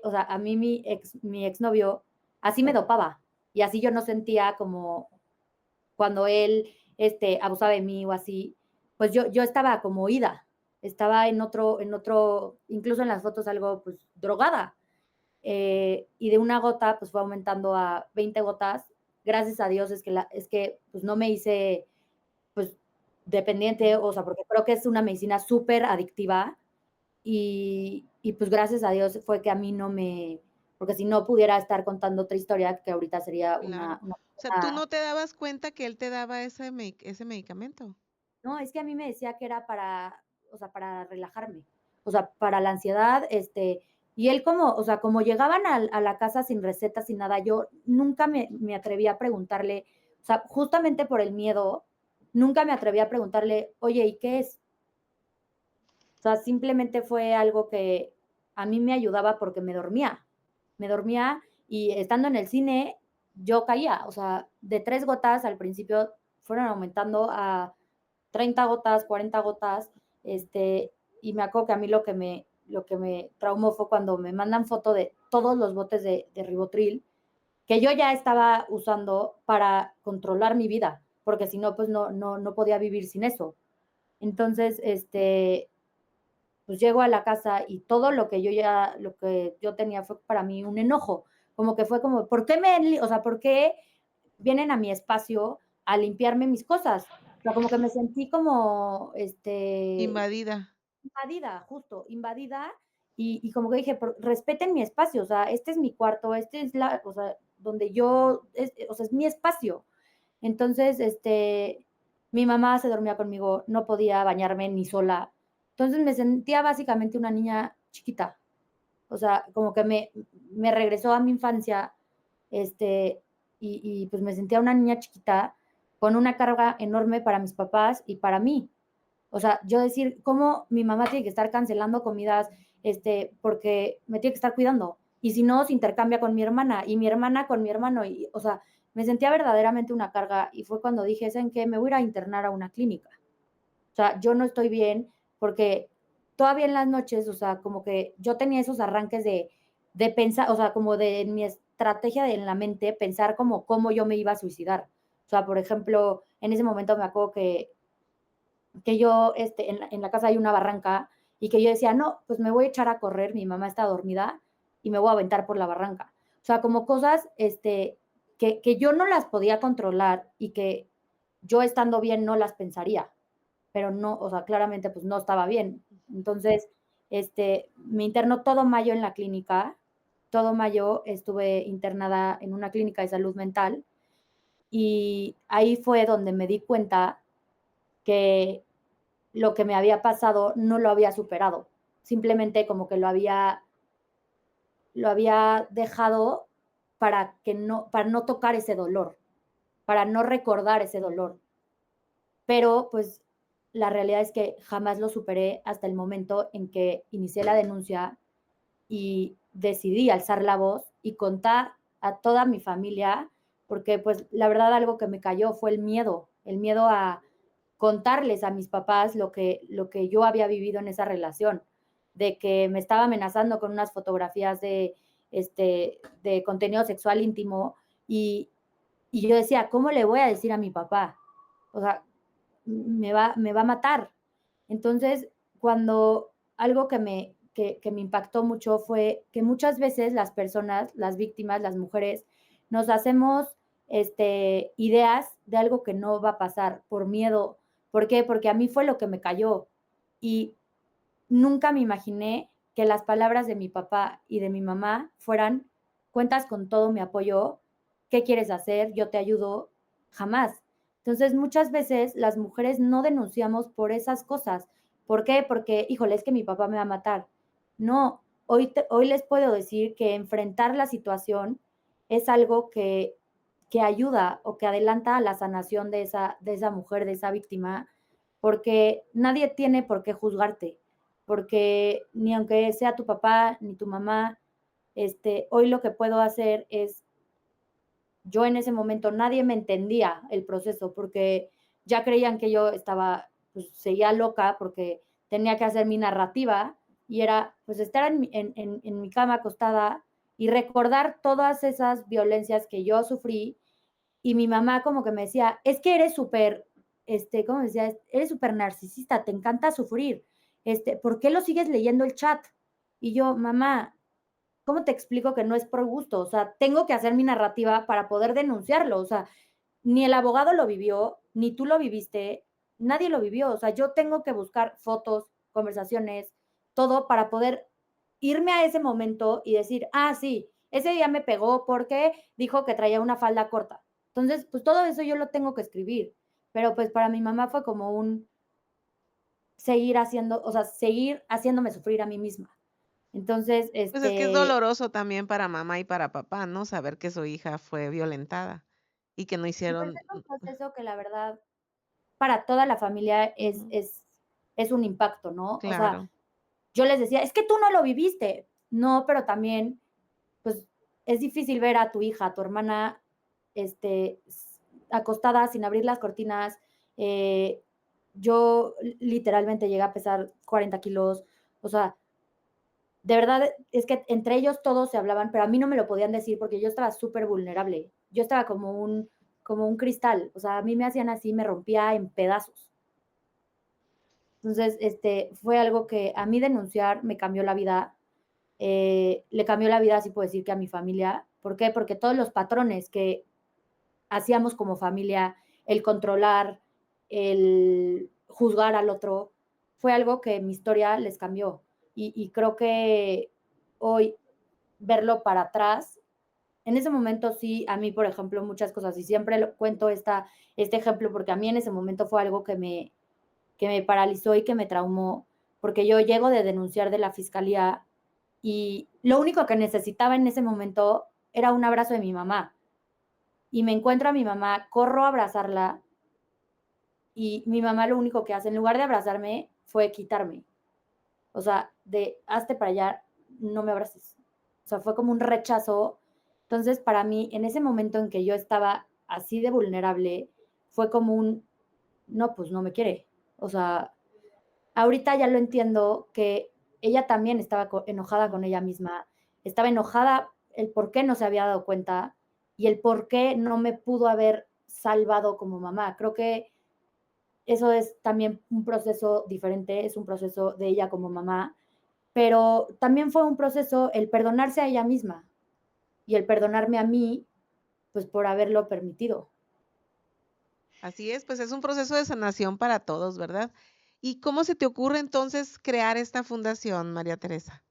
[SPEAKER 4] o sea, a mí mi exnovio así me dopaba y así yo no sentía como cuando él abusaba de mí o así, pues yo estaba como ida, estaba incluso en las fotos algo pues drogada. Y de una gota pues fue aumentando a 20 gotas. Gracias a Dios es que pues no me hice pues dependiente, o sea, porque creo que es una medicina súper adictiva y pues gracias a Dios fue que a mí no me, porque si no pudiera estar contando otra historia que ahorita sería
[SPEAKER 2] Claro.
[SPEAKER 4] una
[SPEAKER 2] O sea, ¿tú
[SPEAKER 4] persona.
[SPEAKER 2] no te dabas cuenta que él te daba ese medicamento?
[SPEAKER 4] No, es que a mí me decía que era o sea, para relajarme, o sea, para la ansiedad, y él como, o sea, como llegaban a la casa sin receta, sin nada, yo nunca me atreví a preguntarle, o sea, justamente por el miedo, nunca me atreví a preguntarle, oye, ¿y qué es? O sea, simplemente fue algo que a mí me ayudaba porque me dormía y estando en el cine yo caía, o sea, de 3 gotas al principio fueron aumentando a 30 gotas, 40 gotas, y me acuerdo que a mí lo que me traumó fue cuando me mandan foto de todos los botes de Ribotril que yo ya estaba usando para controlar mi vida, porque si no, pues no podía vivir sin eso. Entonces, pues llego a la casa y todo lo que yo tenía fue para mí un enojo, como que fue como, ¿por qué o sea, por qué vienen a mi espacio a limpiarme mis cosas? O sea, como que me sentí como,
[SPEAKER 2] Invadida.
[SPEAKER 4] invadida, justo, invadida, y como que dije, respeten mi espacio, o sea, este es mi cuarto, o sea, donde o sea, es mi espacio. Entonces, mi mamá se dormía conmigo, no podía bañarme ni sola. Entonces me sentía básicamente una niña chiquita. O sea, como que me regresó a mi infancia, y pues me sentía una niña chiquita con una carga enorme para mis papás y para mí. O sea, yo decir, ¿cómo mi mamá tiene que estar cancelando comidas, porque me tiene que estar cuidando? Y si no, se intercambia con mi hermana y mi hermana con mi hermano. Y, o sea, me sentía verdaderamente una carga y fue cuando dije, ¿saben qué? Me voy a ir a internar a una clínica. O sea, yo no estoy bien porque todavía en las noches, o sea, como que yo tenía esos arranques de pensar, o sea, como de mi estrategia en la mente, pensar como cómo yo me iba a suicidar. O sea, por ejemplo, en ese momento me acuerdo que yo, en la casa hay una barranca y que yo decía, no, pues me voy a echar a correr, mi mamá está dormida y me voy a aventar por la barranca. O sea, como cosas, que yo no las podía controlar y que yo estando bien no las pensaría, pero no, o sea, claramente pues no estaba bien. Entonces, me internó todo mayo en la clínica, todo mayo estuve internada en una clínica de salud mental y ahí fue donde me di cuenta que lo que me había pasado no lo había superado. Simplemente como que lo había dejado para no tocar ese dolor, para no recordar ese dolor. Pero pues la realidad es que jamás lo superé hasta el momento en que inicié la denuncia y decidí alzar la voz y contar a toda mi familia, porque pues la verdad algo que me cayó fue el miedo a contarles a mis papás lo que yo había vivido en esa relación, de que me estaba amenazando con unas fotografías de contenido sexual íntimo y yo decía, ¿cómo le voy a decir a mi papá? O sea, me va a matar. Entonces, cuando algo que me impactó mucho fue que muchas veces las personas, las víctimas, las mujeres, nos hacemos ideas de algo que no va a pasar por miedo. ¿Por qué? Porque a mí fue lo que me cayó y nunca me imaginé que las palabras de mi papá y de mi mamá fueran, cuentas con todo mi apoyo, ¿qué quieres hacer? Yo te ayudo, jamás. Entonces, muchas veces las mujeres no denunciamos por esas cosas. ¿Por qué? Porque, híjole, es que mi papá me va a matar. No, hoy les puedo decir que enfrentar la situación es algo que ayuda o que adelanta a la sanación de esa mujer, de esa víctima, porque nadie tiene por qué juzgarte, porque ni aunque sea tu papá ni tu mamá, hoy lo que puedo hacer es, yo en ese momento nadie me entendía el proceso porque ya creían que yo estaba, pues seguía loca porque tenía que hacer mi narrativa y era pues estar en mi cama acostada y recordar todas esas violencias que yo sufrí y mi mamá como que me decía, es que eres súper, ¿cómo decía? Eres súper narcisista, te encanta sufrir, ¿por qué lo sigues leyendo el chat? Y yo, mamá, ¿cómo te explico que no es por gusto? O sea, tengo que hacer mi narrativa para poder denunciarlo, o sea, ni el abogado lo vivió, ni tú lo viviste, nadie lo vivió, o sea, yo tengo que buscar fotos, conversaciones, todo para poder irme a ese momento y decir, ah, sí, ese día me pegó porque dijo que traía una falda corta. Entonces, pues todo eso yo lo tengo que escribir, pero pues para mi mamá fue como un seguir haciendo, o sea, seguir haciéndome sufrir a mí misma. Entonces,
[SPEAKER 2] Pues es que es doloroso también para mamá y para papá, ¿no? Saber que su hija fue violentada y que no
[SPEAKER 4] pues
[SPEAKER 2] hicieron.
[SPEAKER 4] es un proceso que la verdad para toda la familia
[SPEAKER 2] Ujú,
[SPEAKER 4] es un impacto, ¿no? O sea,
[SPEAKER 2] claro.
[SPEAKER 4] yo les decía, es que tú no lo viviste. No, pero también, pues, es difícil ver a tu hija, a tu hermana, acostada sin abrir las cortinas. Yo literalmente llegué a pesar 40 kilos. O sea, de verdad es que entre ellos todos se hablaban, pero a mí no me lo podían decir porque yo estaba súper vulnerable. Yo estaba como un cristal. O sea, a mí me hacían así, me rompía en pedazos. Entonces, fue algo que a mí denunciar me cambió la vida. Le cambió la vida, así puedo decir, que a mi familia. ¿Por qué? Porque todos los patrones que hacíamos como familia, el controlar, el juzgar al otro, fue algo que mi historia les cambió. Y creo que hoy verlo para atrás, en ese momento sí, a mí, por ejemplo, muchas cosas, y siempre cuento este ejemplo porque a mí en ese momento fue algo que me paralizó y que me traumó, porque yo llego de denunciar de la fiscalía y lo único que necesitaba en ese momento era un abrazo de mi mamá. Y me encuentro a mi mamá, corro a abrazarla y mi mamá lo único que hace, en lugar de abrazarme, fue quitarme. O sea, de hazte para allá, no me abraces. O sea, fue como un rechazo. Entonces, para mí, en ese momento en que yo estaba así de vulnerable, fue como un, no, pues no me quiere. O sea, ahorita ya lo entiendo que ella también estaba enojada con ella misma, estaba enojada el por qué no se había dado cuenta y el por qué no me pudo haber salvado como mamá. Creo que eso es también un proceso diferente, es un proceso de ella como mamá, pero también fue un proceso el perdonarse a ella misma y el perdonarme a mí, pues por haberlo permitido.
[SPEAKER 2] Así es, pues es un proceso de sanación para todos, ¿verdad? ¿Y cómo se te ocurre entonces crear esta fundación, María Teresa?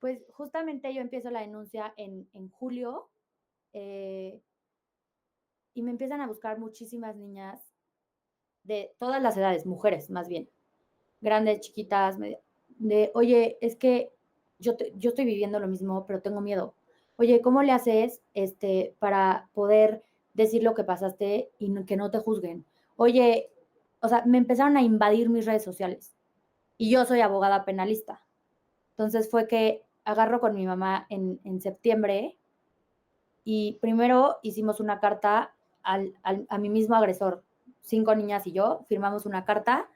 [SPEAKER 4] Pues justamente yo empiezo la denuncia en julio y me empiezan a buscar muchísimas niñas de todas las edades, mujeres más bien, grandes, chiquitas, de, oye, es que yo estoy viviendo lo mismo, pero tengo miedo. Oye, ¿cómo le haces para poder decir lo que pasaste y que no te juzguen? Oye, o sea, me empezaron a invadir mis redes sociales y yo soy abogada penalista. Entonces fue que agarro con mi mamá en septiembre y primero hicimos una carta a mi mismo agresor. 5 niñas y yo firmamos una carta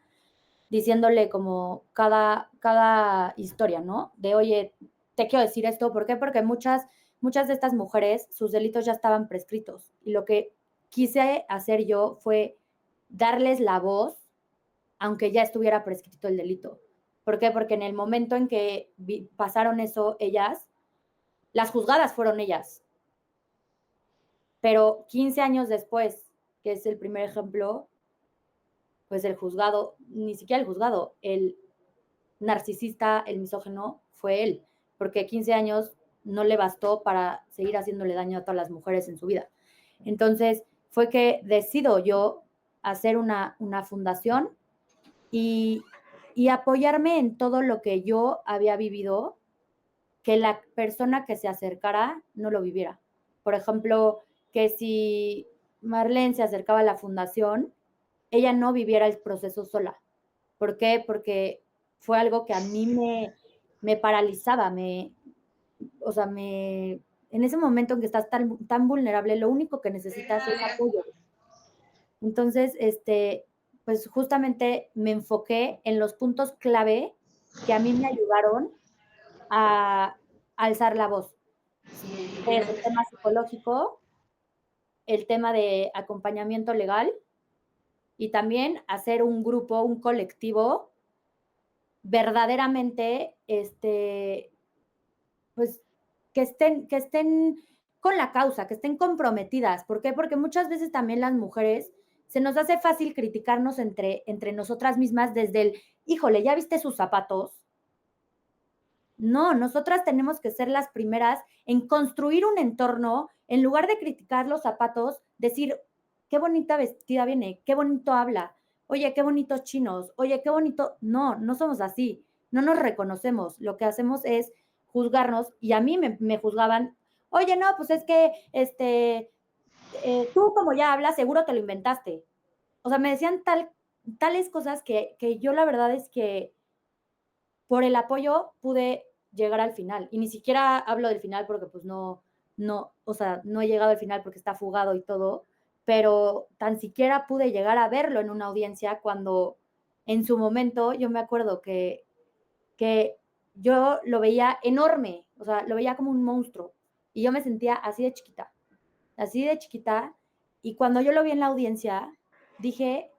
[SPEAKER 4] diciéndole como cada historia, ¿no? De, oye, te quiero decir esto, ¿por qué? Porque muchas de estas mujeres, sus delitos ya estaban prescritos. Y lo que quise hacer yo fue darles la voz, aunque ya estuviera prescrito el delito. ¿Por qué? Porque en el momento en que pasaron eso, ellas, las juzgadas fueron ellas. Pero 15 años después, que es el primer ejemplo, pues el juzgado, ni siquiera el juzgado, el narcisista, el misógino, fue él, porque 15 años no le bastó para seguir haciéndole daño a todas las mujeres en su vida. Entonces, fue que decido yo hacer una fundación y, y apoyarme en todo lo que yo había vivido, que la persona que se acercara no lo viviera. Por ejemplo, que si Marlene se acercaba a la fundación, ella no viviera el proceso sola. ¿Por qué? Porque fue algo que a mí me paralizaba, o sea, en ese momento en que estás tan vulnerable, lo único que necesitas es apoyo. Entonces, pues justamente me enfoqué en los puntos clave que a mí me ayudaron a alzar la voz. Es el tema psicológico, el tema de acompañamiento legal y también hacer un grupo, un colectivo verdaderamente, pues, que estén con la causa, que estén comprometidas. ¿Por qué? Porque muchas veces también las mujeres se nos hace fácil criticarnos entre nosotras mismas desde el, híjole, ¿ya viste sus zapatos? No, nosotras tenemos que ser las primeras en construir un entorno, en lugar de criticar los zapatos, decir, qué bonita vestida viene, qué bonito habla, oye, qué bonitos chinos, oye, qué bonito. No, no somos así, no nos reconocemos. Lo que hacemos es juzgarnos y a mí me juzgaban, oye, no, pues es que tú como ya hablas, seguro te lo inventaste. O sea, me decían tales cosas que yo la verdad es que por el apoyo pude llegar al final. Y ni siquiera hablo del final porque pues o sea, no he llegado al final porque está fugado y todo, pero tan siquiera pude llegar a verlo en una audiencia cuando en su momento yo me acuerdo que yo lo veía enorme, o sea, lo veía como un monstruo y yo me sentía así de chiquita, y cuando yo lo vi en la audiencia, dije,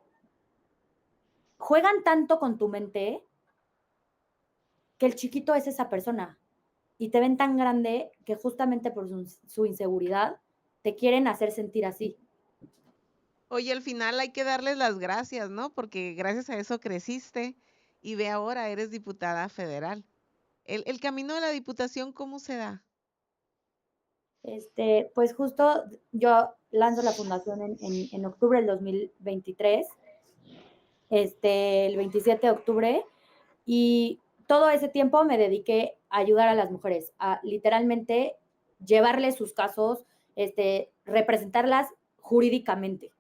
[SPEAKER 4] juegan tanto con tu mente que el chiquito es esa persona y te ven tan grande que justamente por su inseguridad te quieren hacer sentir así.
[SPEAKER 2] Oye, al final hay que darles las gracias, ¿no? Porque gracias a eso creciste y ve ahora, eres diputada federal. El camino de la diputación, ¿cómo se da?
[SPEAKER 4] Pues justo yo lanzo la fundación en octubre del 2023, el 27 de octubre, y todo ese tiempo me dediqué a ayudar a las mujeres, a literalmente llevarles sus casos, representarlas jurídicamente.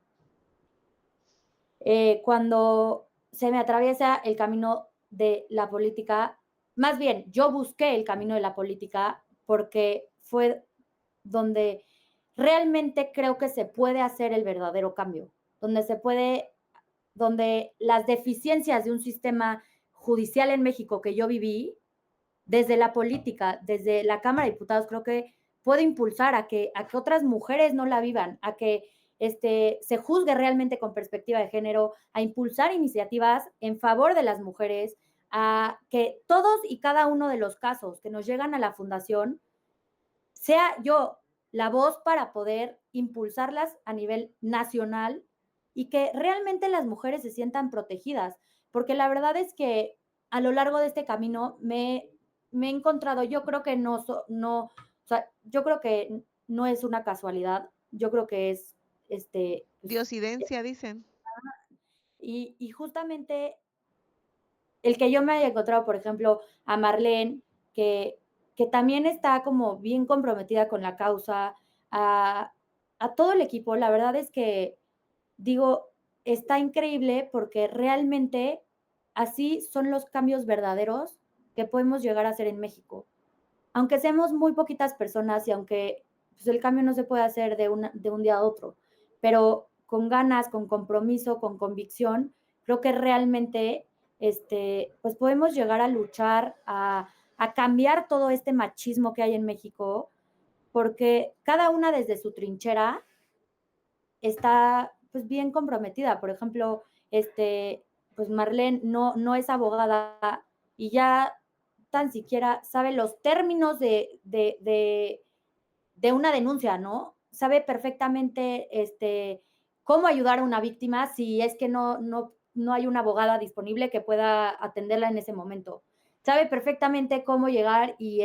[SPEAKER 4] Cuando se me atraviesa el camino de la política, más bien yo busqué el camino de la política porque fue donde realmente creo que se puede hacer el verdadero cambio, donde las deficiencias de un sistema judicial en México que yo viví, desde la política, desde la Cámara de Diputados, creo que puede impulsar a que otras mujeres no la vivan, a que se juzgue realmente con perspectiva de género, a impulsar iniciativas en favor de las mujeres, a que todos y cada uno de los casos que nos llegan a la fundación sea yo la voz para poder impulsarlas a nivel nacional y que realmente las mujeres se sientan protegidas, porque la verdad es que a lo largo de este camino me me he encontrado, yo creo que o sea, yo creo que no es una casualidad, yo creo que es, pues,
[SPEAKER 2] Diosidencia, dicen.
[SPEAKER 4] y justamente el que yo me haya encontrado, por ejemplo, a Marlene, que, que también está como bien comprometida con la causa, a, a todo el equipo, la verdad es que digo, está increíble porque realmente así son los cambios verdaderos que podemos llegar a hacer en México. Aunque seamos muy poquitas personas y aunque pues, el cambio no se puede hacer de un día a otro, pero con ganas, con compromiso, con convicción, creo que realmente pues podemos llegar a luchar, a cambiar todo este machismo que hay en México, porque cada una desde su trinchera está pues bien comprometida. Por ejemplo, pues Marlene no es abogada y ya tan siquiera sabe los términos de una denuncia, ¿no? Sabe perfectamente cómo ayudar a una víctima si es que no hay una abogada disponible que pueda atenderla en ese momento. Sabe perfectamente cómo llegar y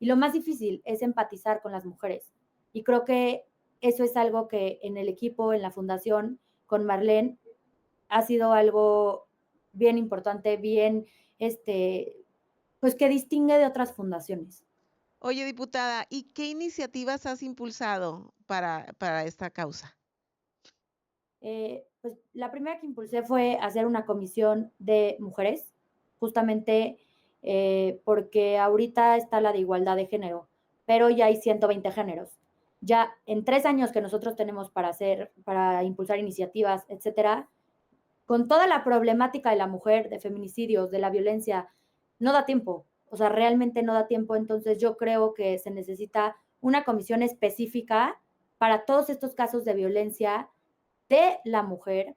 [SPEAKER 4] lo más difícil es empatizar con las mujeres. Y creo que eso es algo que en el equipo, en la fundación, con Marlene, ha sido algo bien importante, bien, pues que distingue de otras fundaciones.
[SPEAKER 2] Oye, diputada, ¿y qué iniciativas has impulsado para esta causa?
[SPEAKER 4] Pues la primera que impulsé fue hacer una comisión de mujeres, justamente porque ahorita está la de igualdad de género, pero ya hay 120 géneros. Ya en 3 años que nosotros tenemos para impulsar iniciativas, etcétera, con toda la problemática de la mujer, de feminicidios, de la violencia, no da tiempo. O sea, realmente no da tiempo. Entonces yo creo que se necesita una comisión específica para todos estos casos de violencia de la mujer,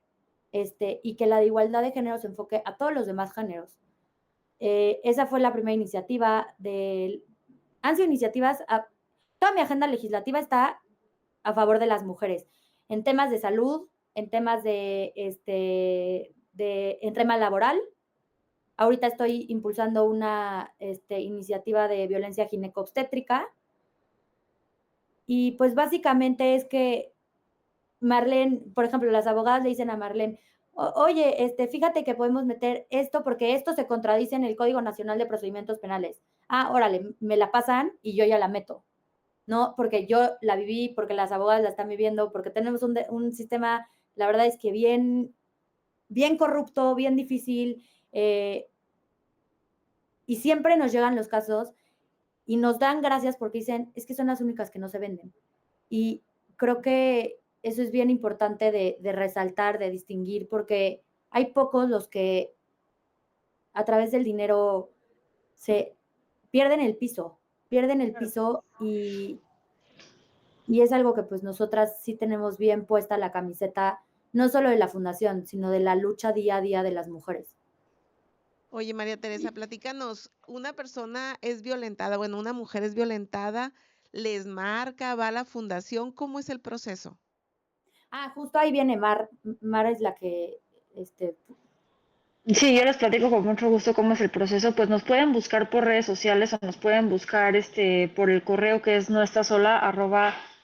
[SPEAKER 4] y que la de igualdad de género se enfoque a todos los demás géneros. Esa fue la primera iniciativa. Han sido iniciativas, toda mi agenda legislativa está a favor de las mujeres, en temas de salud, en temas en tema laboral. Ahorita estoy impulsando una iniciativa de violencia ginecobstétrica. Y pues básicamente es que Marlene, por ejemplo, las abogadas le dicen a Marlene, oye, fíjate que podemos meter esto porque esto se contradice en el Código Nacional de Procedimientos Penales. Ah, órale, me la pasan y yo ya la meto, ¿no? Porque yo la viví, porque las abogadas la están viviendo, porque tenemos un sistema, la verdad es que bien, bien corrupto, bien difícil, y siempre nos llegan los casos y nos dan gracias porque dicen, es que son las únicas que no se venden. Y creo que eso es bien importante de resaltar, de distinguir, porque hay pocos los que a través del dinero se pierden el piso y es algo que pues nosotras sí tenemos bien puesta la camiseta, no solo de la fundación, sino de la lucha día a día de las mujeres.
[SPEAKER 2] Oye, María Teresa, platícanos, una persona es violentada, bueno, una mujer es violentada, les marca, va a la fundación, ¿cómo es el proceso?
[SPEAKER 4] Justo ahí viene Mar. Mar es la que,
[SPEAKER 3] Sí, yo les platico con mucho gusto cómo es el proceso. Pues nos pueden buscar por redes sociales o nos pueden buscar por el correo que es nuestrasola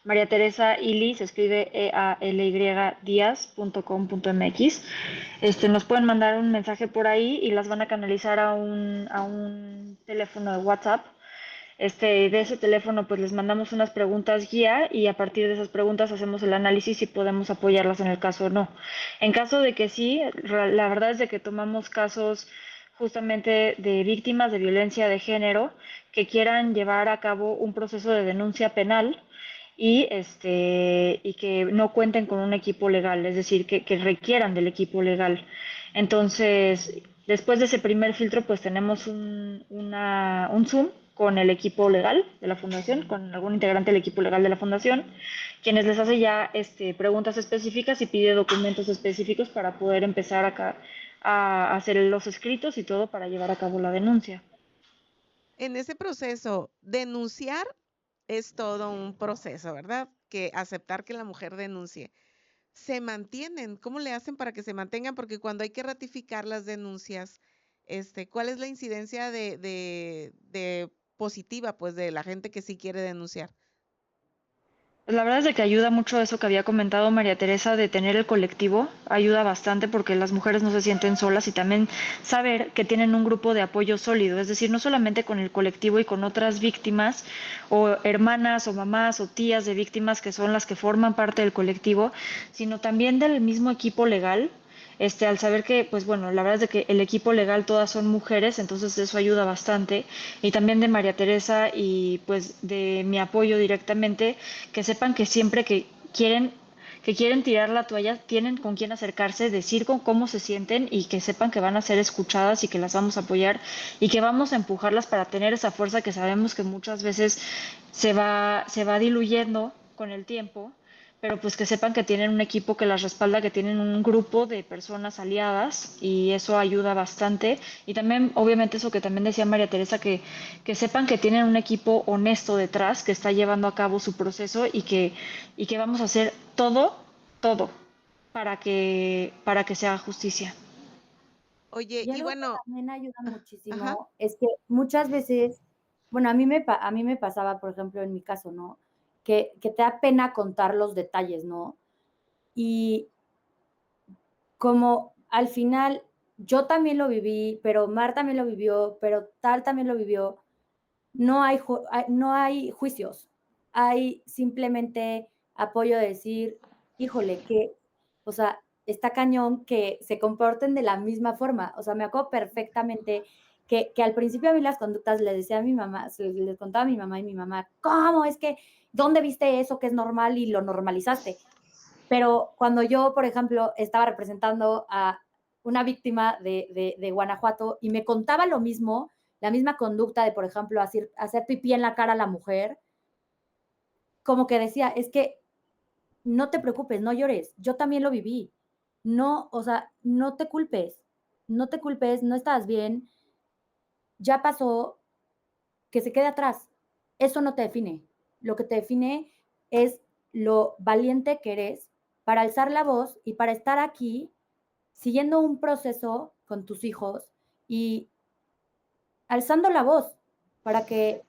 [SPEAKER 3] María Teresa Ili, se escribe EALY Díaz.com.mx. Nos pueden mandar un mensaje por ahí y las van a canalizar a un teléfono de WhatsApp. De ese teléfono pues les mandamos unas preguntas guía y a partir de esas preguntas hacemos el análisis y podemos apoyarlas en el caso o no. En caso de que sí, la verdad es de que tomamos casos justamente de víctimas de violencia de género que quieran llevar a cabo un proceso de denuncia penal y que no cuenten con un equipo legal, es decir, que requieran del equipo legal. Entonces, después de ese primer filtro, pues tenemos un Zoom con el equipo legal de la fundación, con algún integrante del equipo legal de la fundación, quienes les hace ya preguntas específicas y pide documentos específicos para poder empezar a hacer los escritos y todo para llevar a cabo la denuncia.
[SPEAKER 2] En ese proceso, denunciar es todo un proceso, ¿verdad? Que aceptar que la mujer denuncie. ¿Se mantienen? ¿Cómo le hacen para que se mantengan? Porque cuando hay que ratificar las denuncias, ¿cuál es la incidencia de positiva, pues, de la gente que sí quiere denunciar?
[SPEAKER 3] Pues la verdad es de que ayuda mucho eso que había comentado María Teresa de tener el colectivo, ayuda bastante porque las mujeres no se sienten solas y también saber que tienen un grupo de apoyo sólido, es decir, no solamente con el colectivo y con otras víctimas o hermanas o mamás o tías de víctimas que son las que forman parte del colectivo, sino también del mismo equipo legal. Al saber que, pues bueno, la verdad es de que el equipo legal todas son mujeres, entonces eso ayuda bastante. Y también de María Teresa y pues de mi apoyo directamente, que sepan que siempre que quieren tirar la toalla, tienen con quién acercarse, decir con cómo se sienten y que sepan que van a ser escuchadas y que las vamos a apoyar y que vamos a empujarlas para tener esa fuerza que sabemos que muchas veces se va diluyendo con el tiempo, pero pues que sepan que tienen un equipo que las respalda, que tienen un grupo de personas aliadas y eso ayuda bastante. Y también, obviamente, eso que también decía María Teresa, que sepan que tienen un equipo honesto detrás, que está llevando a cabo su proceso y que vamos a hacer todo, todo para que se haga justicia.
[SPEAKER 2] Oye,
[SPEAKER 4] Y
[SPEAKER 2] y
[SPEAKER 4] algo que
[SPEAKER 2] bueno,
[SPEAKER 4] también ayuda
[SPEAKER 2] ajá,
[SPEAKER 4] muchísimo es que muchas veces, bueno, a mí me pasaba, por ejemplo, en mi caso, ¿no? Que te da pena contar los detalles, ¿no? Y como al final yo también lo viví, pero Mar también lo vivió, pero tal también lo vivió, no hay juicios, hay simplemente apoyo de decir, híjole, que, o sea, está cañón que se comporten de la misma forma. O sea, me acuerdo perfectamente que al principio a mí las conductas le decía a mi mamá, les contaba a mi mamá y mi mamá, ¿cómo es que, dónde viste eso que es normal y lo normalizaste? Pero cuando yo, por ejemplo, estaba representando a una víctima de Guanajuato y me contaba lo mismo, la misma conducta de, por ejemplo, hacer pipí en la cara a la mujer, como que decía, es que no te preocupes, no llores, yo también lo viví. No, o sea, no te culpes, no te culpes, no estás bien, ya pasó, que se quede atrás. Eso no te define. Lo que te define es lo valiente que eres para alzar la voz y para estar aquí siguiendo un proceso con tus hijos y alzando la voz para que,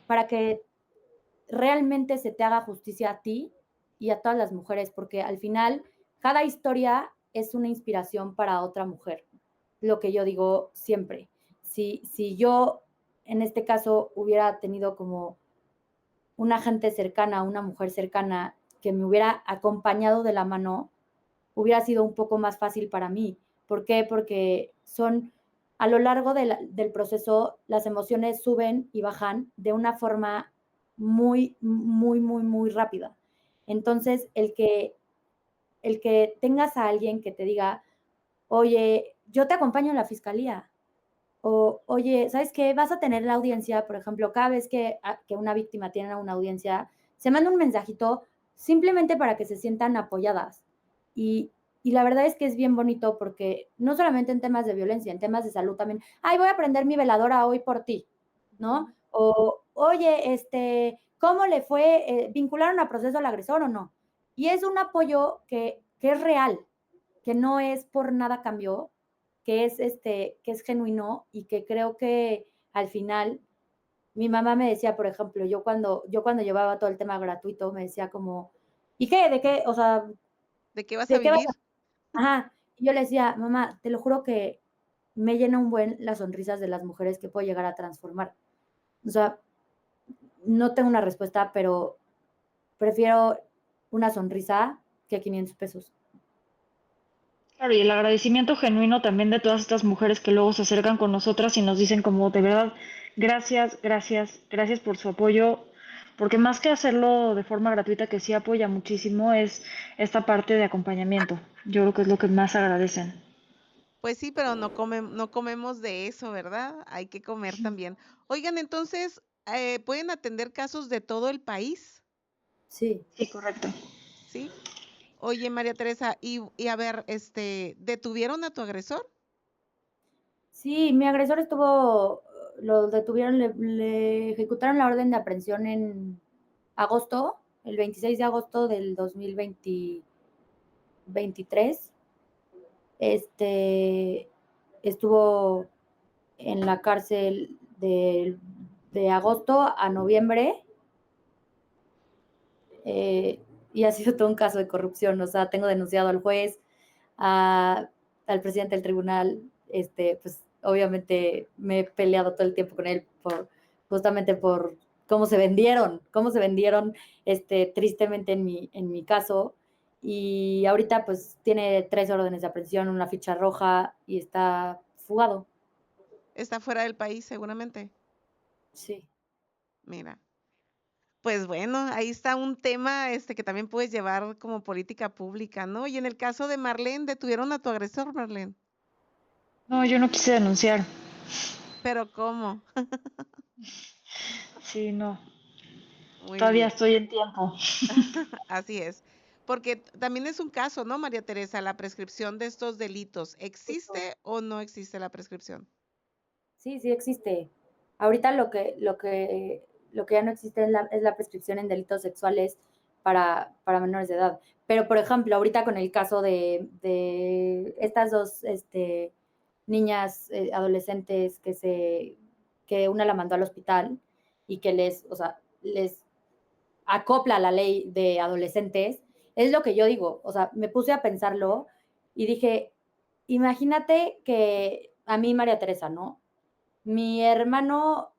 [SPEAKER 4] para que realmente se te haga justicia a ti y a todas las mujeres, porque al final cada historia es una inspiración para otra mujer, lo que yo digo siempre. Si yo en este caso hubiera tenido como una gente cercana, una mujer cercana que me hubiera acompañado de la mano, hubiera sido un poco más fácil para mí. ¿Por qué? Porque a lo largo del proceso, las emociones suben y bajan de una forma muy, muy, muy, muy rápida. Entonces, el que tengas a alguien que te diga, oye, yo te acompaño en la fiscalía, o oye, ¿sabes qué? Vas a tener la audiencia, por ejemplo, cada vez que una víctima tiene una audiencia, se manda un mensajito simplemente para que se sientan apoyadas. Y, y la verdad es que es bien bonito porque no solamente en temas de violencia, en temas de salud también, ay, voy a prender mi veladora hoy por ti, ¿no? O, oye, ¿cómo le fue? ¿Vincularon a proceso al agresor o no? Y es un apoyo que es real, que no es por nada cambió, que es genuino y que creo que al final mi mamá me decía, por ejemplo, yo cuando llevaba todo el tema gratuito, me decía como, ¿y qué? ¿De qué? O sea,
[SPEAKER 2] ¿de qué vas a
[SPEAKER 4] ¿de qué vas
[SPEAKER 2] vivir?
[SPEAKER 4] a...? Ajá. Y yo le decía, mamá, te lo juro que me llena un buen las sonrisas de las mujeres que puedo llegar a transformar. O sea, no tengo una respuesta, pero prefiero una sonrisa que 500 pesos.
[SPEAKER 3] Claro, y el agradecimiento genuino también de todas estas mujeres que luego se acercan con nosotras y nos dicen como de verdad, gracias, gracias, gracias por su apoyo, porque más que hacerlo de forma gratuita, que sí apoya muchísimo, es esta parte de acompañamiento. Yo creo que es lo que más agradecen.
[SPEAKER 2] Pues sí, pero no comemos de eso, ¿verdad? Hay que comer también. Oigan, entonces, ¿pueden atender casos de todo el país?
[SPEAKER 4] Sí.
[SPEAKER 3] Sí, correcto.
[SPEAKER 2] ¿Sí? Oye, María Teresa, y a ver, ¿detuvieron a tu agresor?
[SPEAKER 4] Sí, mi agresor lo detuvieron, le ejecutaron la orden de aprehensión en agosto, el 26 de agosto del 2023. Estuvo en la cárcel de agosto a noviembre, y ha sido todo un caso de corrupción. O sea, tengo denunciado al juez, al presidente del tribunal, pues obviamente me he peleado todo el tiempo con él justamente por cómo se vendieron tristemente en mi caso. Y ahorita pues tiene 3 órdenes de aprehensión, una ficha roja y está fugado.
[SPEAKER 2] Está fuera del país, seguramente.
[SPEAKER 4] Sí.
[SPEAKER 2] Mira. Pues bueno, ahí está un tema que también puedes llevar como política pública, ¿no? Y en el caso de Marlene, detuvieron a tu agresor, Marlene.
[SPEAKER 3] No, yo no quise denunciar.
[SPEAKER 2] ¿Pero cómo?
[SPEAKER 3] Sí, no.
[SPEAKER 2] Muy
[SPEAKER 3] Todavía
[SPEAKER 2] bien,
[SPEAKER 3] estoy en tiempo.
[SPEAKER 2] así es. Porque también es un caso, ¿no, María Teresa? La prescripción de estos delitos. ¿Existe o no existe la prescripción?
[SPEAKER 4] Sí, sí existe. Ahorita lo que ya no existe es la prescripción en delitos sexuales para menores de edad. Pero, por ejemplo, ahorita con el caso de estas dos niñas adolescentes que una la mandó al hospital y que o sea, les acopla la ley de adolescentes, es lo que yo digo. O sea, me puse a pensarlo y dije, imagínate que a mí, María Teresa, ¿no? Mi hermano,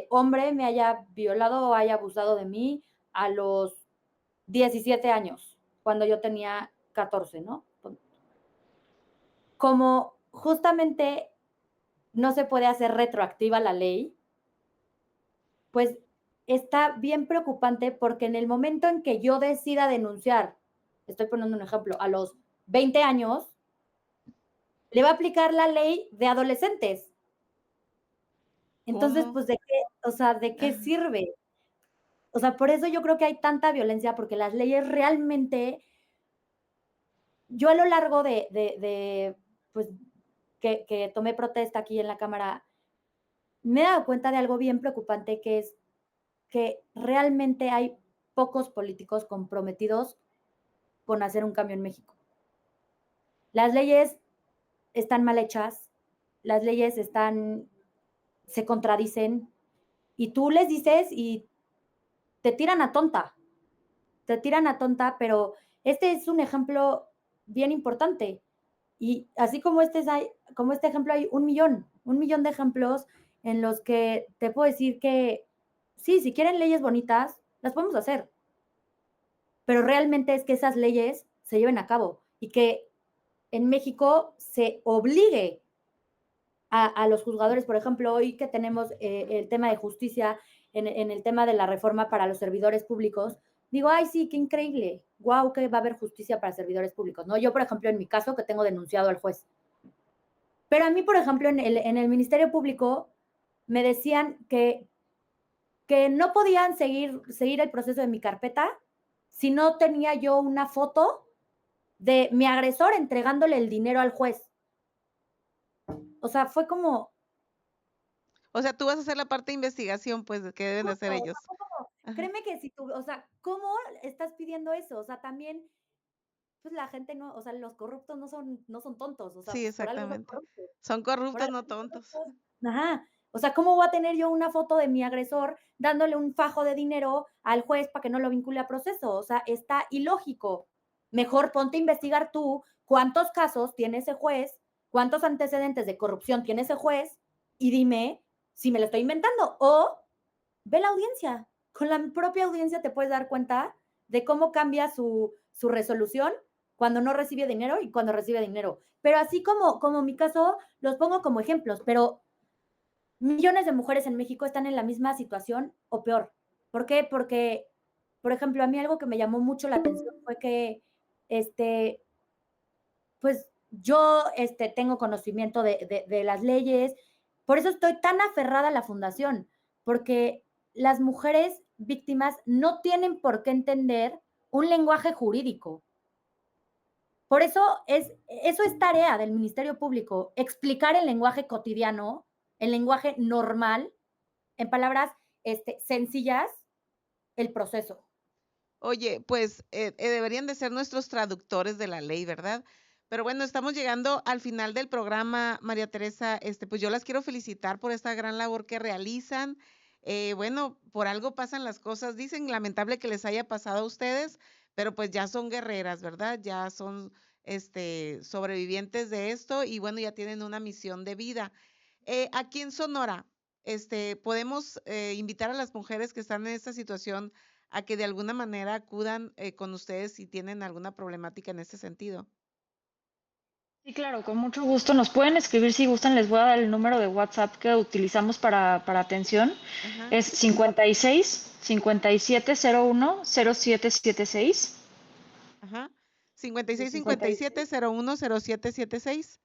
[SPEAKER 4] hombre, me haya violado o haya abusado de mí a los 17 años, cuando yo tenía 14, ¿no? Como justamente no se puede hacer retroactiva la ley, pues está bien preocupante porque en el momento en que yo decida denunciar, estoy poniendo un ejemplo, a los 20 años, le va a aplicar la ley de adolescentes. Entonces,
[SPEAKER 2] ¿Cómo?
[SPEAKER 4] pues, ¿de qué sirve? O sea, por eso yo creo que hay tanta violencia, porque las leyes realmente, yo a lo largo pues, que tomé protesta aquí en la Cámara, me he dado cuenta de algo bien preocupante, que es que realmente hay pocos políticos comprometidos con hacer un cambio en México. Las leyes están mal hechas, las leyes se contradicen, y tú les dices y te tiran a tonta. Pero este es un ejemplo bien importante. Y así como como este ejemplo, hay un millón de ejemplos en los que te puedo decir que sí, si quieren leyes bonitas, las podemos hacer. Pero realmente es que esas leyes se lleven a cabo y que en México se obligue a los juzgadores. Por ejemplo, hoy que tenemos el tema de justicia en el tema de la reforma para los servidores públicos, digo, ay, sí, qué increíble, wow, que va a haber justicia para servidores públicos, ¿no? Yo, por ejemplo, en mi caso, que tengo denunciado al juez. Pero a mí, por ejemplo, en el Ministerio Público, me decían que no podían seguir el proceso de mi carpeta si no tenía yo una foto de mi agresor entregándole el dinero al juez. O sea, fue como,
[SPEAKER 2] O sea, tú vas a hacer la parte de investigación, pues, que deben de hacer
[SPEAKER 4] justo, o
[SPEAKER 2] ellos.
[SPEAKER 4] sea, fue como,
[SPEAKER 2] Ajá.
[SPEAKER 4] créeme que si tú, o sea, ¿cómo estás pidiendo eso? O sea, también, pues la gente no, o sea, los corruptos no son tontos, o sea,
[SPEAKER 2] Sí,
[SPEAKER 4] pues por algo son
[SPEAKER 2] exactamente.
[SPEAKER 4] corruptos.
[SPEAKER 2] Son
[SPEAKER 4] Por
[SPEAKER 2] corruptos,
[SPEAKER 4] algo
[SPEAKER 2] no
[SPEAKER 4] son
[SPEAKER 2] tontos.
[SPEAKER 4] corruptos. Ajá. O sea, ¿cómo voy a tener yo una foto de mi agresor dándole un fajo de dinero al juez para que no lo vincule a proceso? O sea, está ilógico. Mejor ponte a investigar tú cuántos casos tiene ese juez, cuántos antecedentes de corrupción tiene ese juez, y dime si me lo estoy inventando. O ve la audiencia. Con la propia audiencia te puedes dar cuenta de cómo cambia su resolución cuando no recibe dinero y cuando recibe dinero. Pero así como mi caso, los pongo como ejemplos, pero millones de mujeres en México están en la misma situación o peor. ¿Por qué? Porque, por ejemplo, a mí algo que me llamó mucho la atención fue que, pues yo tengo conocimiento de las leyes, por eso estoy tan aferrada a la fundación, porque las mujeres víctimas no tienen por qué entender un lenguaje jurídico. Por eso eso es tarea del Ministerio Público, explicar el lenguaje cotidiano, el lenguaje normal, en palabras sencillas, el proceso.
[SPEAKER 2] Oye, pues deberían de ser nuestros traductores de la ley, ¿verdad? Pero bueno, estamos llegando al final del programa, María Teresa. Pues yo las quiero felicitar por esta gran labor que realizan. Bueno, por algo pasan las cosas. Dicen, lamentable que les haya pasado a ustedes, pero pues ya son guerreras, ¿verdad? Ya son sobrevivientes de esto y bueno, ya tienen una misión de vida. Aquí en Sonora, podemos invitar a las mujeres que están en esta situación a que de alguna manera acudan con ustedes si tienen alguna problemática en este sentido.
[SPEAKER 3] Sí, claro, con mucho gusto. Nos pueden escribir si gustan. Les voy a dar el número de WhatsApp que utilizamos para atención.
[SPEAKER 2] Ajá,
[SPEAKER 3] Es 56 5701 0776.
[SPEAKER 2] ajá.
[SPEAKER 3] Sí,
[SPEAKER 2] 56 57
[SPEAKER 3] 56.
[SPEAKER 2] 01 0776. Ajá.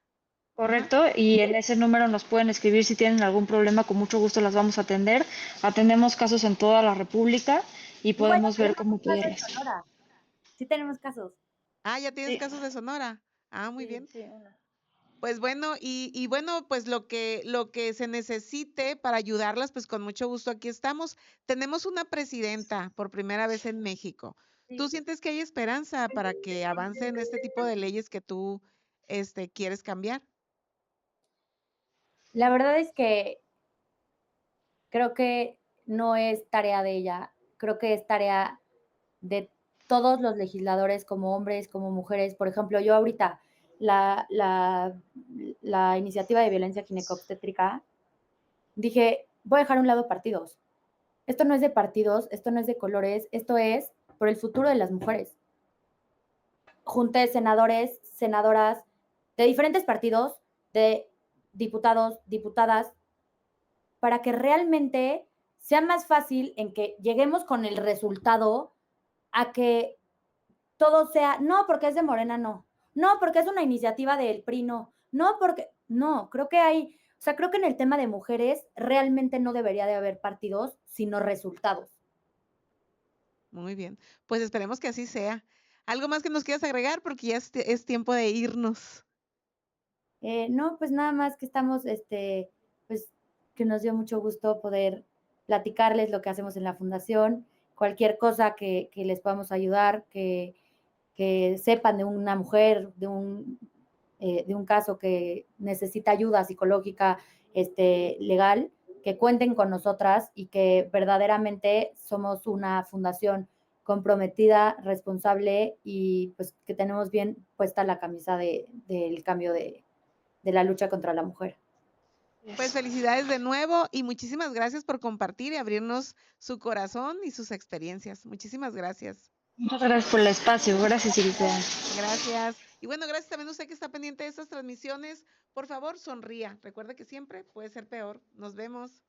[SPEAKER 3] Correcto. Y en ese número nos pueden escribir si tienen algún problema. Con mucho gusto las vamos a atender. Atendemos casos en toda la República y
[SPEAKER 4] Igual ya
[SPEAKER 3] podemos ver
[SPEAKER 4] tenemos
[SPEAKER 3] cómo
[SPEAKER 4] un caso en
[SPEAKER 3] apoyarles.
[SPEAKER 4] Sonora. Sí tenemos casos.
[SPEAKER 2] Ah, ya tienes
[SPEAKER 3] Sí,
[SPEAKER 2] casos de Sonora. Ah, muy
[SPEAKER 3] sí,
[SPEAKER 2] bien.
[SPEAKER 3] sí. Una.
[SPEAKER 2] Pues bueno, y bueno, pues lo que se necesite para ayudarlas, pues con mucho gusto aquí estamos. Tenemos una presidenta por primera vez en México. ¿Tú
[SPEAKER 4] Sí.
[SPEAKER 2] sientes que hay esperanza para que avancen este tipo de leyes que tú, quieres cambiar?
[SPEAKER 4] La verdad es que creo que no es tarea de ella, creo que es tarea de todos los legisladores, como hombres, como mujeres. Por ejemplo, yo ahorita, la, la, la iniciativa de violencia ginecobstétrica, dije, voy a dejar a un lado partidos. Esto no es de partidos, esto no es de colores, esto es por el futuro de las mujeres. Junté senadores, senadoras de diferentes partidos, de diputados, diputadas, para que realmente sea más fácil en que lleguemos con el resultado a que todo sea, no, porque es de Morena, no, no, porque es una iniciativa del PRI, no, no, porque, no, creo que hay, o sea, creo que en el tema de mujeres realmente no debería de haber partidos, sino resultados.
[SPEAKER 2] Muy bien. Pues esperemos que así sea. ¿Algo más que nos quieras agregar? Porque ya es tiempo de irnos.
[SPEAKER 4] No, pues nada más que estamos, pues que nos dio mucho gusto poder platicarles lo que hacemos en la fundación, cualquier cosa que les podamos ayudar, que sepan de una mujer, de un caso que necesita ayuda psicológica, legal, que cuenten con nosotras y que verdaderamente somos una fundación comprometida, responsable y pues que tenemos bien puesta la camisa del cambio de la lucha contra la mujer.
[SPEAKER 2] Pues felicidades de nuevo y muchísimas gracias por compartir y abrirnos su corazón y sus experiencias. Muchísimas gracias.
[SPEAKER 3] Muchas gracias por el espacio. Gracias, Silvia.
[SPEAKER 2] Gracias. Y bueno, gracias también a usted que está pendiente de estas transmisiones. Por favor, sonría. Recuerde que siempre puede ser peor. Nos vemos.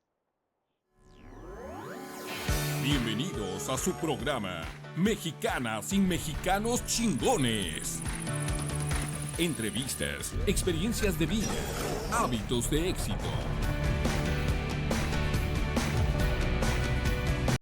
[SPEAKER 1] Bienvenidos a su programa Mexicanas sin mexicanos chingones. Entrevistas, experiencias de vida, hábitos de éxito,